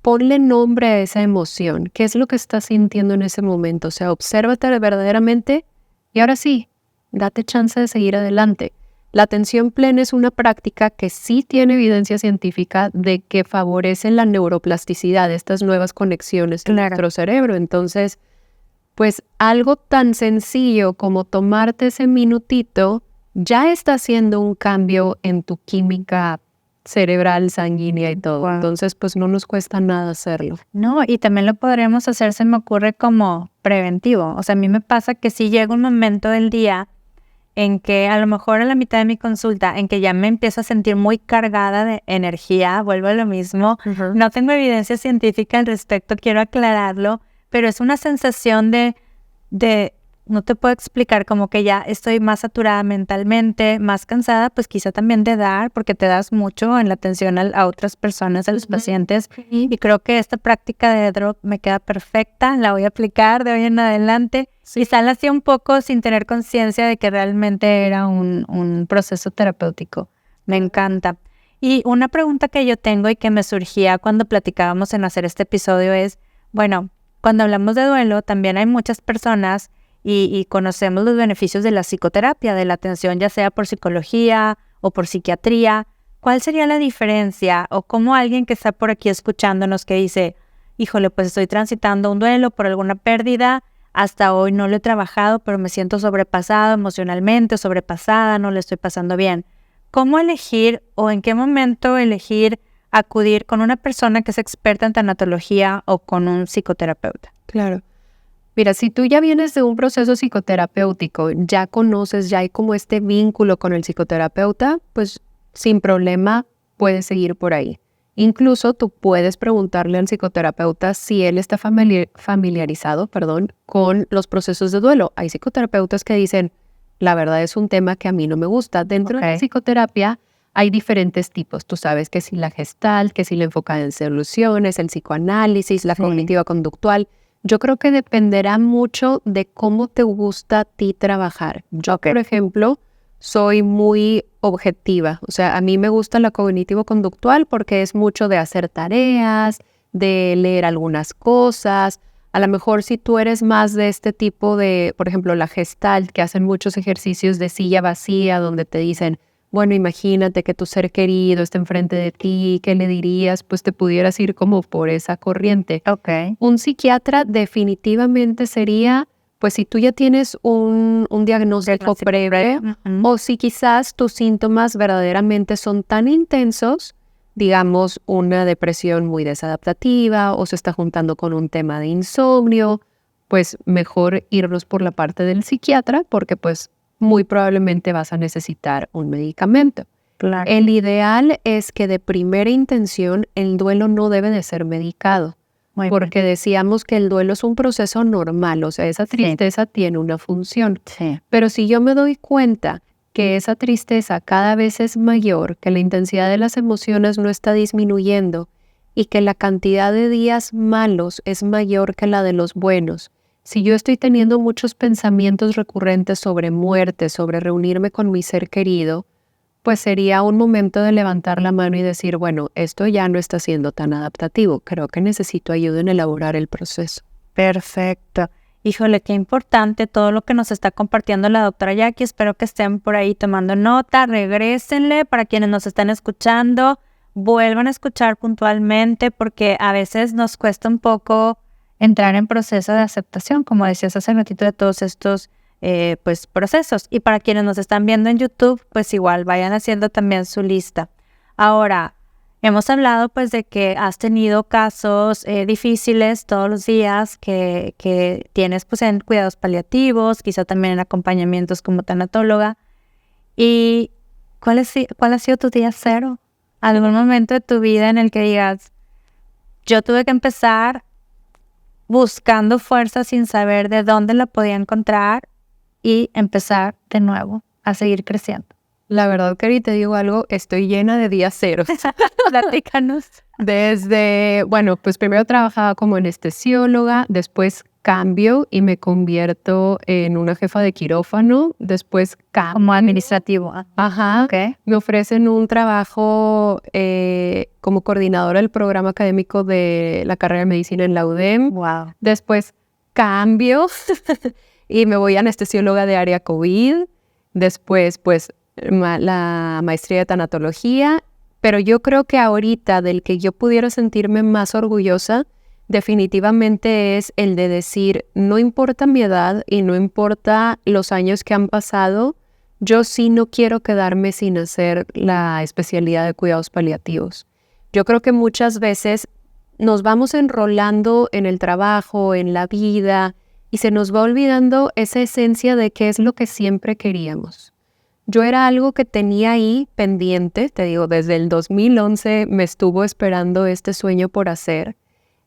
Ponle nombre a esa emoción. ¿Qué es lo que estás sintiendo en ese momento? O sea, obsérvate verdaderamente y ahora sí, date chance de seguir adelante. La atención plena es una práctica que sí tiene evidencia científica de que favorece la neuroplasticidad, estas nuevas conexiones en nuestro cerebro. Entonces, pues algo tan sencillo como tomarte ese minutito ya está haciendo un cambio en tu química cerebral, sanguínea y todo. Wow. Entonces, pues no nos cuesta nada hacerlo. No, y también lo podríamos hacer, se me ocurre como preventivo. O sea, a mí me pasa que si llega un momento del día en que a lo mejor a la mitad de mi consulta, en que ya me empiezo a sentir muy cargada de energía, vuelvo a lo mismo. No tengo evidencia científica al respecto, quiero aclararlo, pero es una sensación de no te puedo explicar, como que ya estoy más saturada mentalmente, más cansada, pues quizá también de dar, porque te das mucho en la atención a otras personas, a los pacientes. Y creo que esta práctica de drop me queda perfecta, la voy a aplicar de hoy en adelante. Quizá la hacía un poco sin tener conciencia de que realmente era un proceso terapéutico. Me encanta. Y una pregunta que yo tengo y que me surgía cuando platicábamos en hacer este episodio es, bueno, cuando hablamos de duelo, también hay muchas personas y conocemos los beneficios de la psicoterapia, de la atención ya sea por psicología o por psiquiatría. ¿Cuál sería la diferencia? O cómo alguien que está por aquí escuchándonos que dice, híjole, pues estoy transitando un duelo por alguna pérdida, hasta hoy no lo he trabajado, pero me siento sobrepasado emocionalmente, sobrepasada, no le estoy pasando bien. ¿Cómo elegir o en qué momento elegir acudir con una persona que es experta en tanatología o con un psicoterapeuta? Claro. Mira, si tú ya vienes de un proceso psicoterapéutico, ya conoces, ya hay como este vínculo con el psicoterapeuta, pues sin problema puedes seguir por ahí. Incluso tú puedes preguntarle al psicoterapeuta si él está familiarizado con los procesos de duelo. Hay psicoterapeutas que dicen, la verdad es un tema que a mí no me gusta. Dentro de la psicoterapia hay diferentes tipos. Tú sabes que si la Gestalt, que si la enfocada en soluciones, el psicoanálisis, la cognitiva conductual. Yo creo que dependerá mucho de cómo te gusta a ti trabajar. Yo, por ejemplo, soy muy objetiva. O sea, a mí me gusta la cognitivo-conductual porque es mucho de hacer tareas, de leer algunas cosas. A lo mejor si tú eres más de este tipo de, por ejemplo, la Gestalt, que hacen muchos ejercicios de silla vacía donde te dicen, bueno, imagínate que tu ser querido está enfrente de ti, ¿qué le dirías? Pues te pudieras ir como por esa corriente. Un psiquiatra definitivamente sería, pues si tú ya tienes un diagnóstico breve, o si quizás tus síntomas verdaderamente son tan intensos, digamos una depresión muy desadaptativa o se está juntando con un tema de insomnio, pues mejor irnos por la parte del psiquiatra porque pues muy probablemente vas a necesitar un medicamento. Claro. El ideal es que de primera intención el duelo no debe de ser medicado, porque decíamos que el duelo es un proceso normal, o sea, esa tristeza tiene una función. Pero si yo me doy cuenta que esa tristeza cada vez es mayor, que la intensidad de las emociones no está disminuyendo y que la cantidad de días malos es mayor que la de los buenos, si yo estoy teniendo muchos pensamientos recurrentes sobre muerte, sobre reunirme con mi ser querido, pues sería un momento de levantar la mano y decir, bueno, esto ya no está siendo tan adaptativo. Creo que necesito ayuda en elaborar el proceso. Perfecto. Híjole, qué importante todo lo que nos está compartiendo la doctora Jackie. Espero que estén por ahí tomando nota. Regrésenle para quienes nos están escuchando. vuelvan a escuchar puntualmente, porque a veces nos cuesta un poco entrar en proceso de aceptación, como decías hace ratito, de todos estos pues procesos. Y para quienes nos están viendo en YouTube, pues igual vayan haciendo también su lista. Ahora, hemos hablado pues de que has tenido casos difíciles todos los días, que tienes pues en cuidados paliativos, quizá también en acompañamientos como tanatóloga. ¿Y cuál ha sido tu día cero? ¿Algún momento de tu vida en el que digas, yo tuve que empezar buscando fuerza sin saber de dónde la podía encontrar y empezar de nuevo a seguir creciendo? La verdad, Cari, te digo algo, estoy llena de días ceros. Platícanos. Bueno, pues primero trabajaba como anestesióloga, después cambio y me convierto en una jefa de quirófano, después cambio. Como administrativo. Ajá. Okay. Me ofrecen un trabajo como coordinadora del programa académico de la carrera de medicina en la UDEM. Wow. Después cambio y me voy a anestesióloga de área COVID. Después, pues, la maestría de tanatología. Pero yo creo que ahorita del que yo pudiera sentirme más orgullosa definitivamente es el de decir, no importa mi edad y no importa los años que han pasado, yo sí no quiero quedarme sin hacer la especialidad de cuidados paliativos. Yo creo que muchas veces nos vamos enrolando en el trabajo, en la vida, y se nos va olvidando esa esencia de qué es lo que siempre queríamos. Yo era algo que tenía ahí pendiente, te digo, desde el 2011 me estuvo esperando este sueño por hacer.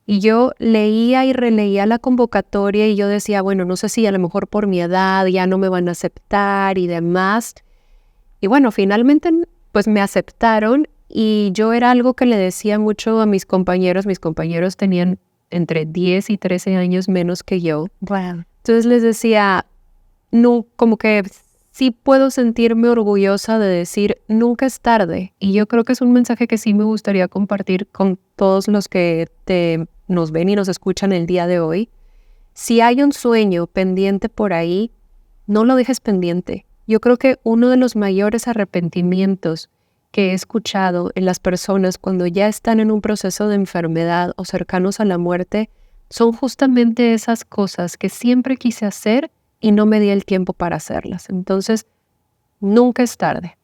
Y yo leía y releía la convocatoria y yo decía, bueno, no sé si a lo mejor por mi edad ya no me van a aceptar y demás. Y bueno, finalmente pues me aceptaron y yo era algo que le decía mucho a mis compañeros. Mis compañeros tenían entre 10 y 13 años menos que yo. Wow. Entonces les decía, no, como que sí puedo sentirme orgullosa de decir, nunca es tarde. Y yo creo que es un mensaje que sí me gustaría compartir con todos los que nos ven y nos escuchan el día de hoy. Si hay un sueño pendiente por ahí, no lo dejes pendiente. Yo creo que uno de los mayores arrepentimientos que he escuchado en las personas cuando ya están en un proceso de enfermedad o cercanos a la muerte son justamente esas cosas que siempre quise hacer y no me di el tiempo para hacerlas. Entonces, nunca es tarde.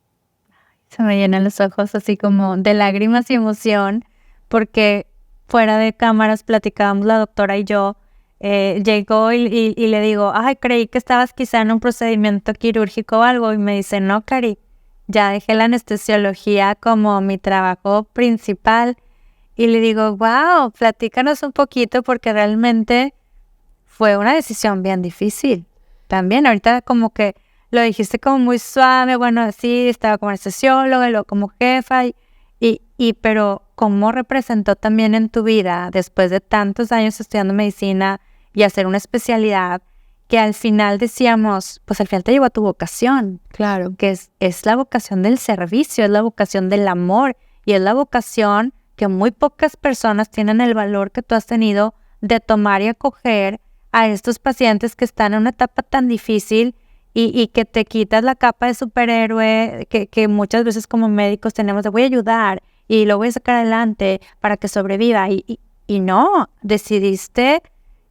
Se me llenan los ojos así como de lágrimas y emoción, porque fuera de cámaras platicábamos la doctora y yo, llegó y le digo, ay, creí que estabas quizá en un procedimiento quirúrgico o algo, y me dice, no, Cari, ya dejé la anestesiología como mi trabajo principal. Y le digo, wow, platícanos un poquito, porque realmente fue una decisión bien difícil. También ahorita como que lo dijiste como muy suave, bueno, así estaba como anestesióloga y luego como jefa, pero ¿cómo representó también en tu vida, después de tantos años estudiando medicina y hacer una especialidad, que al final decíamos, pues al final te llevó a tu vocación? Claro. Que es la vocación del servicio, es la vocación del amor y es la vocación que muy pocas personas tienen el valor que tú has tenido de tomar y acoger a estos pacientes que están en una etapa tan difícil y que te quitas la capa de superhéroe que muchas veces como médicos tenemos de voy a ayudar y lo voy a sacar adelante para que sobreviva. Y no, decidiste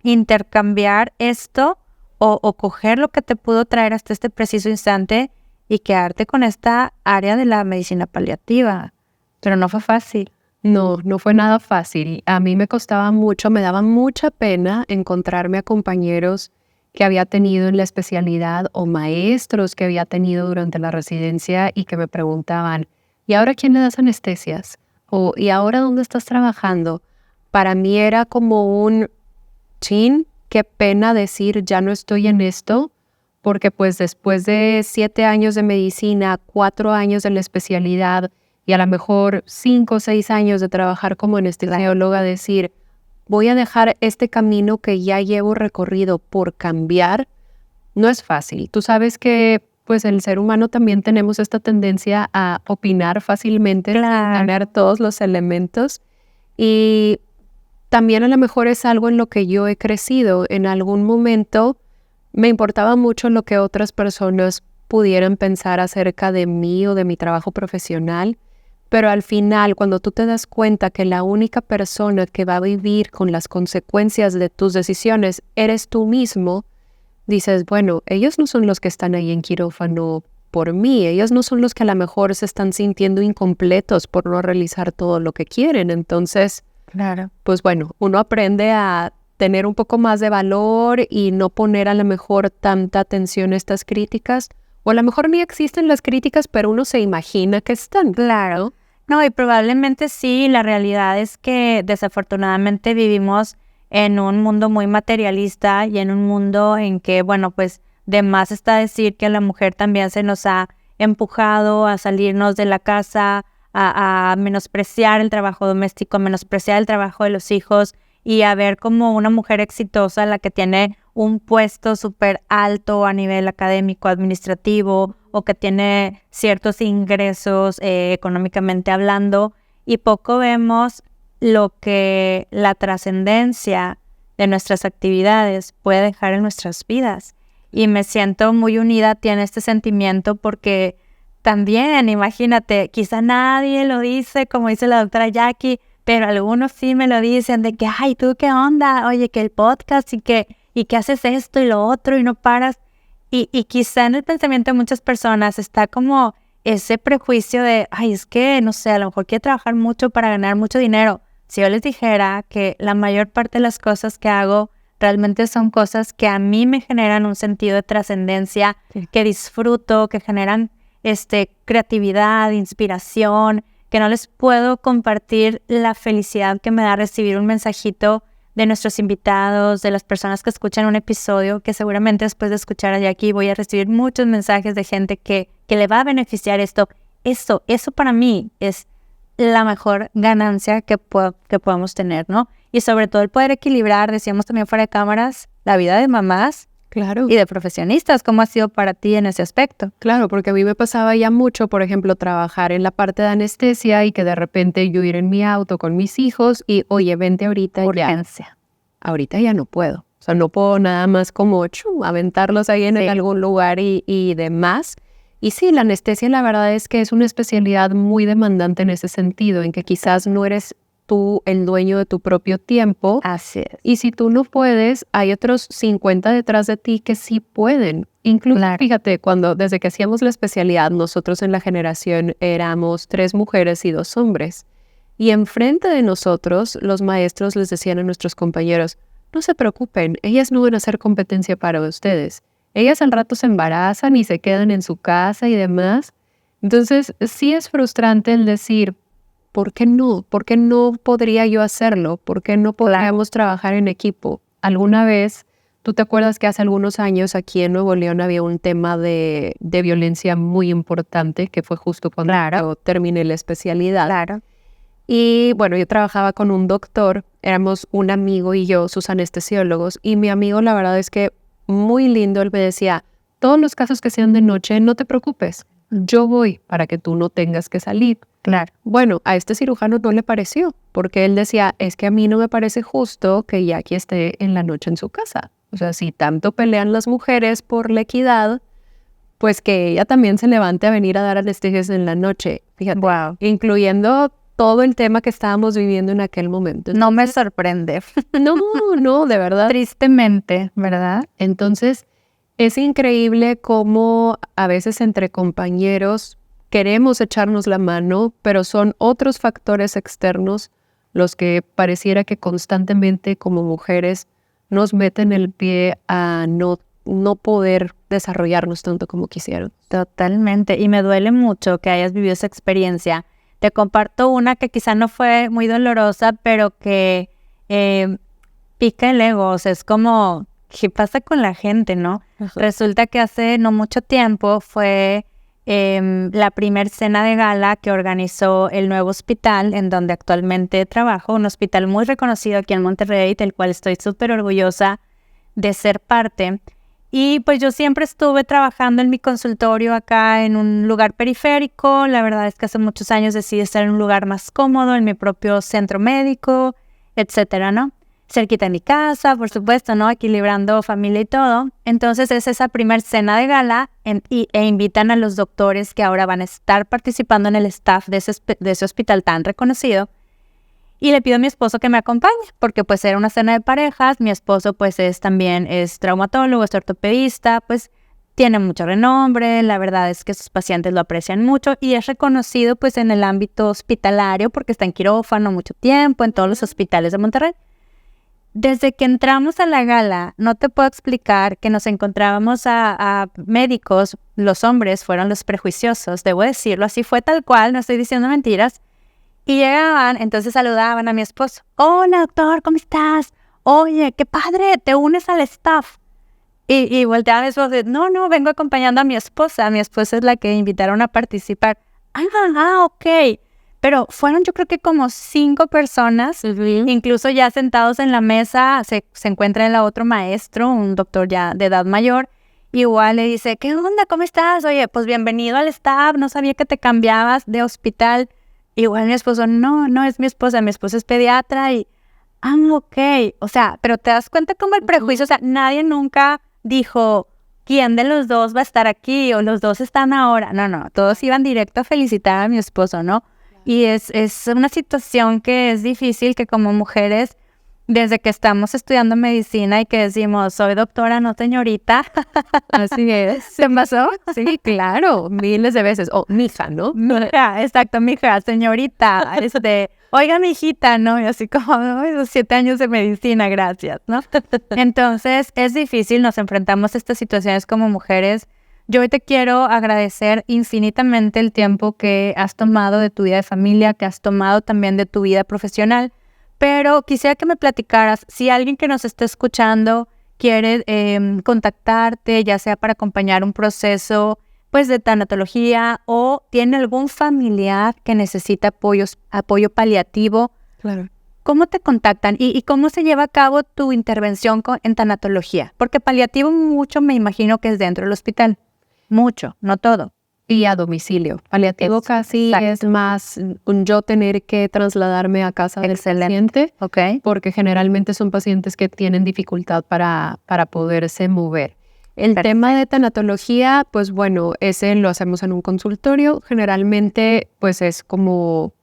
intercambiar esto o coger lo que te pudo traer hasta este preciso instante y quedarte con esta área de la medicina paliativa. Pero no fue fácil. No, no fue nada fácil. A mí me costaba mucho, me daba mucha pena encontrarme a compañeros que había tenido en la especialidad o maestros que había tenido durante la residencia y que me preguntaban, ¿y ahora quién le das anestesias? O ¿y ahora dónde estás trabajando? Para mí era como un chin, qué pena decir ya no estoy en esto, porque pues después de 7 años de medicina, 4 años de la especialidad, y a lo mejor 5 o 6 años de trabajar como anestesióloga, decir, voy a dejar este camino que ya llevo recorrido por cambiar, no es fácil. Tú sabes que pues el ser humano también tenemos esta tendencia a opinar fácilmente, sin tener todos los elementos, y también a lo mejor es algo en lo que yo he crecido. En algún momento me importaba mucho lo que otras personas pudieran pensar acerca de mí o de mi trabajo profesional, Pero al final, cuando tú te das cuenta que la única persona que va a vivir con las consecuencias de tus decisiones eres tú mismo, dices, bueno, ellos no son los que están ahí en quirófano por mí, ellos no son los que a lo mejor se están sintiendo incompletos por no realizar todo lo que quieren. Entonces, Claro. pues bueno, uno aprende a tener un poco más de valor y no poner a lo mejor tanta atención a estas críticas, o a lo mejor ni existen las críticas, pero uno se imagina que están. Claro. No, y probablemente sí, la realidad es que desafortunadamente vivimos en un mundo muy materialista y en un mundo en que, bueno, pues de más está decir que a la mujer también se nos ha empujado a salirnos de la casa, a menospreciar el trabajo doméstico, a menospreciar el trabajo de los hijos y a ver como una mujer exitosa la que tiene un puesto súper alto a nivel académico, administrativo, o que tiene ciertos ingresos económicamente hablando, y poco vemos lo que la trascendencia de nuestras actividades puede dejar en nuestras vidas. Y me siento muy unida a este sentimiento porque también, imagínate, quizá nadie lo dice, como dice la doctora Jackie, pero algunos sí me lo dicen de que, ay, ¿tú qué onda? Oye, que el podcast y que haces esto y lo otro y no paras. Y quizá en el pensamiento de muchas personas está como ese prejuicio de, ay, es que, no sé, a lo mejor quiere trabajar mucho para ganar mucho dinero. Si yo les dijera que la mayor parte de las cosas que hago realmente son cosas que a mí me generan un sentido de trascendencia, que disfruto, que generan creatividad, inspiración, que no les puedo compartir la felicidad que me da recibir un mensajito de nuestros invitados, de las personas que escuchan un episodio, que seguramente después de escuchar a Jackie voy a recibir muchos mensajes de gente que le va a beneficiar esto. Eso para mí es la mejor ganancia que podamos tener, ¿no? Y sobre todo el poder equilibrar, decíamos también fuera de cámaras, la vida de mamás. Claro. Y de profesionistas. ¿Cómo ha sido para ti en ese aspecto? Claro, porque a mí me pasaba ya mucho, por ejemplo, trabajar en la parte de anestesia y que de repente yo ir en mi auto con mis hijos y, oye, vente ahorita Urgencia. ya. Ahorita ya no puedo. O sea, no puedo nada más como aventarlos ahí en algún lugar y demás. Y sí, la anestesia la verdad es que es una especialidad muy demandante en ese sentido, en que quizás no eres tú el dueño de tu propio tiempo. Así es. Y si tú no puedes, hay otros 50 detrás de ti que sí pueden. Incluso, claro. Fíjate, desde que hacíamos la especialidad, nosotros en la generación éramos 3 mujeres y 2 hombres. Y enfrente de nosotros, los maestros les decían a nuestros compañeros, no se preocupen, ellas no van a ser competencia para ustedes. Ellas al rato se embarazan y se quedan en su casa y demás. Entonces, sí es frustrante el decir, ¿por qué no? ¿Por qué no podría yo hacerlo? ¿Por qué no podríamos trabajar en equipo? Alguna vez, ¿tú te acuerdas que hace algunos años aquí en Nuevo León había un tema de violencia muy importante, que fue justo cuando yo terminé la especialidad? Claro. Y bueno, yo trabajaba con un doctor, éramos un amigo y yo, sus anestesiólogos, y mi amigo la verdad es que muy lindo, él me decía, todos los casos que sean de noche, no te preocupes, yo voy para que tú no tengas que salir. Claro. Bueno, a este cirujano no le pareció, porque él decía, es que a mí no me parece justo que Jackie esté en la noche en su casa. O sea, si tanto pelean las mujeres por la equidad, pues que ella también se levante a venir a dar anestesias en la noche. Fíjate, wow. Incluyendo todo el tema que estábamos viviendo en aquel momento. Entonces, no me sorprende. No, de verdad. Tristemente, ¿verdad? Entonces, es increíble cómo a veces entre compañeros queremos echarnos la mano, pero son otros factores externos los que pareciera que constantemente como mujeres nos meten el pie a no poder desarrollarnos tanto como quisieron. Totalmente. Y me duele mucho que hayas vivido esa experiencia. Te comparto una que quizá no fue muy dolorosa, pero que pica el ego. O sea, es como, ¿qué pasa con la gente, no? Ajá. Resulta que hace no mucho tiempo fue la primer cena de gala que organizó el nuevo hospital en donde actualmente trabajo, un hospital muy reconocido aquí en Monterrey, del cual estoy súper orgullosa de ser parte. Y pues yo siempre estuve trabajando en mi consultorio acá en un lugar periférico. La verdad es que hace muchos años decidí estar en un lugar más cómodo, en mi propio centro médico, etcétera, ¿no? cerquita de mi casa, por supuesto, ¿no? Equilibrando familia y todo. Entonces es esa primer cena de gala e invitan a los doctores que ahora van a estar participando en el staff de ese hospital tan reconocido. Y le pido a mi esposo que me acompañe, porque pues era una cena de parejas. Mi esposo pues también es traumatólogo, es ortopedista, pues tiene mucho renombre. La verdad es que sus pacientes lo aprecian mucho y es reconocido pues en el ámbito hospitalario porque está en quirófano mucho tiempo, en todos los hospitales de Monterrey. Desde que entramos a la gala, no te puedo explicar que nos encontrábamos a médicos, los hombres fueron los prejuiciosos, debo decirlo, así fue tal cual, no estoy diciendo mentiras. Y llegaban, entonces saludaban a mi esposo. Hola, doctor, ¿cómo estás? Oye, qué padre, te unes al staff. Y volteaba a mi esposo y no, vengo acompañando a mi esposa. Mi esposa es la que invitaron a participar. Ok. Pero fueron yo creo que como 5 personas, incluso ya sentados en la mesa, se encuentra el otro maestro, un doctor ya de edad mayor. Igual le dice, ¿qué onda? ¿Cómo estás? Oye, pues bienvenido al staff, no sabía que te cambiabas de hospital. Igual mi esposo, no es mi esposa es pediatra y, ok, o sea, pero te das cuenta como el prejuicio, o sea, nadie nunca dijo, ¿quién de los dos va a estar aquí? O los dos están ahora, no, todos iban directo a felicitar a mi esposo, ¿no? Y es una situación que es difícil, que como mujeres, desde que estamos estudiando medicina y que decimos, soy doctora, no señorita. Así es. ¿Te pasó? Sí, claro, miles de veces. O mija, ¿no? Mija, exacto, mija, señorita, oiga, mijita, ¿no? Y así como, "Ay, 7 años de medicina, gracias", ¿no? Entonces, es difícil, nos enfrentamos a estas situaciones como mujeres. Yo hoy te quiero agradecer infinitamente el tiempo que has tomado de tu vida de familia, que has tomado también de tu vida profesional. Pero quisiera que me platicaras, si alguien que nos está escuchando quiere contactarte, ya sea para acompañar un proceso pues de tanatología o tiene algún familiar que necesita apoyo paliativo, Claro. ¿cómo te contactan y cómo se lleva a cabo tu intervención en tanatología? Porque paliativo mucho me imagino que es dentro del hospital, mucho, no todo. Y a domicilio. Paliativo casi es más yo tener que trasladarme a casa del paciente, porque generalmente son pacientes que tienen dificultad para poderse mover. El tema de tanatología, pues bueno, ese lo hacemos en un consultorio. Generalmente, pues es como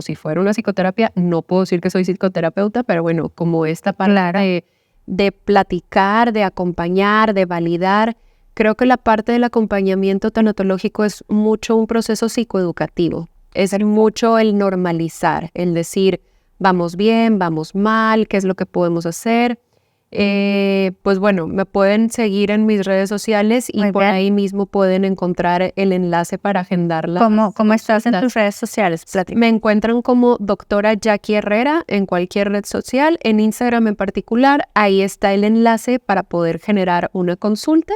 si fuera una psicoterapia. No puedo decir que soy psicoterapeuta, pero bueno, como esta parte de platicar, de acompañar, de validar. Creo que la parte del acompañamiento tanatológico es mucho un proceso psicoeducativo. Es mucho el normalizar, el decir, vamos bien, vamos mal, qué es lo que podemos hacer. Pues bueno, me pueden seguir en mis redes sociales y por ahí mismo pueden encontrar el enlace para agendarla. ¿Cómo estás en tus redes sociales? Me encuentran como doctora Jackie Herrera en cualquier red social, en Instagram en particular. Ahí está el enlace para poder generar una consulta.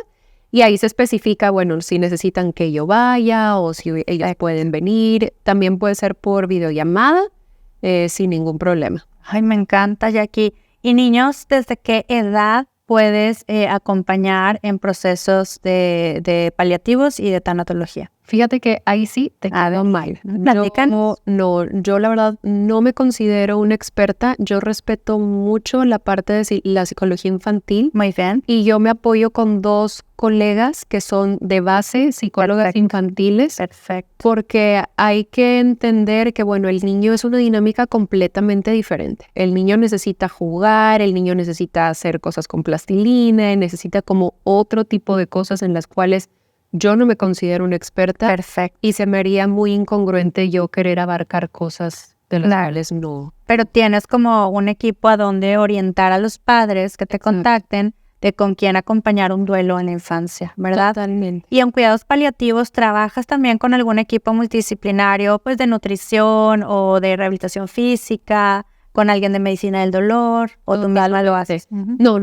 Y ahí se especifica, bueno, si necesitan que yo vaya o si ellos pueden venir. También puede ser por videollamada, sin ningún problema. Ay, me encanta, Jackie. ¿Y niños, desde qué edad puedes acompañar en procesos de paliativos y de tanatología? Fíjate que ahí sí te quedo mal. Yo la verdad no me considero una experta. Yo respeto mucho la parte de la psicología infantil. Muy bien. Y yo me apoyo con 2 colegas que son de base psicólogas infantiles. Perfecto. Porque hay que entender que, bueno, el niño es una dinámica completamente diferente. El niño necesita jugar, el niño necesita hacer cosas con plastilina, necesita como otro tipo de cosas en las cuales yo no me considero una experta. Perfecto. Y se me haría muy incongruente yo querer abarcar cosas de las cuales no. Pero tienes como un equipo a donde orientar a los padres que te contacten de con quién acompañar un duelo en la infancia, ¿verdad? Totalmente. Y en cuidados paliativos, ¿trabajas también con algún equipo multidisciplinario, pues de nutrición o de rehabilitación física, con alguien de medicina del dolor, o tú misma lo haces? No.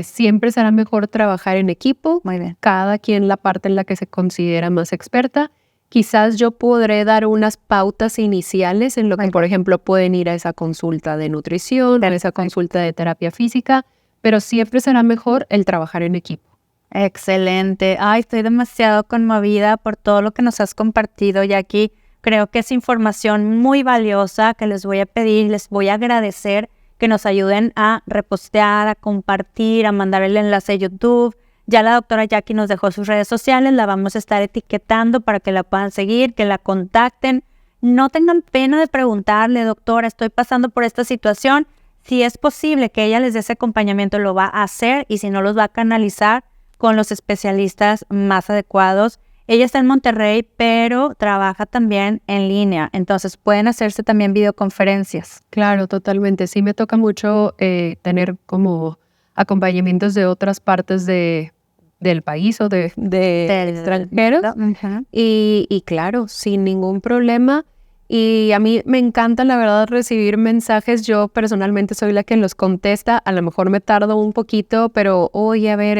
Siempre será mejor trabajar en equipo. Muy bien. Cada quien la parte en la que se considera más experta. Quizás yo podré dar unas pautas iniciales en lo que, por ejemplo, pueden ir a esa consulta de nutrición, a esa consulta de terapia física, pero siempre será mejor el trabajar en equipo. Excelente. Ay, estoy demasiado conmovida por todo lo que nos has compartido, Jackie. Creo que es información muy valiosa que les voy a pedir, les voy a agradecer que nos ayuden a repostear, a compartir, a mandar el enlace de YouTube. Ya la doctora Jackie nos dejó sus redes sociales, la vamos a estar etiquetando para que la puedan seguir, que la contacten. No tengan pena de preguntarle, doctora, estoy pasando por esta situación. Si es posible que ella les dé ese acompañamiento, lo va a hacer, y si no, los va a canalizar con los especialistas más adecuados. Ella está en Monterrey, pero trabaja también en línea, entonces pueden hacerse también videoconferencias. Claro, totalmente. Sí me toca mucho tener como acompañamientos de otras partes del país o de extranjeros. Uh-huh. Y claro, sin ningún problema. Y a mí me encanta, la verdad, recibir mensajes. Yo personalmente soy la que los contesta. A lo mejor me tardo un poquito, pero oye, a ver,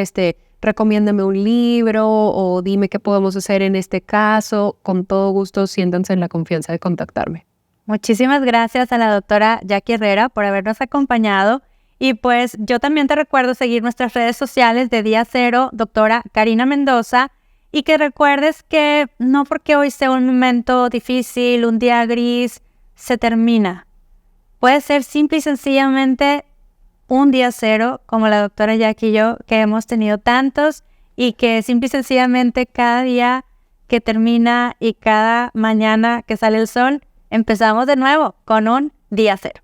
recomiéndame un libro o dime qué podemos hacer en este caso. Con todo gusto, siéntanse en la confianza de contactarme. Muchísimas gracias a la doctora Jackie Herrera por habernos acompañado. Y pues yo también te recuerdo seguir nuestras redes sociales de Día Cero, doctora Karina Mendoza, y que recuerdes que no porque hoy sea un momento difícil, un día gris, se termina. Puede ser simple y sencillamente un día cero, como la doctora Jackie y yo, que hemos tenido tantos, y que simple y sencillamente cada día que termina y cada mañana que sale el sol, empezamos de nuevo con un día cero.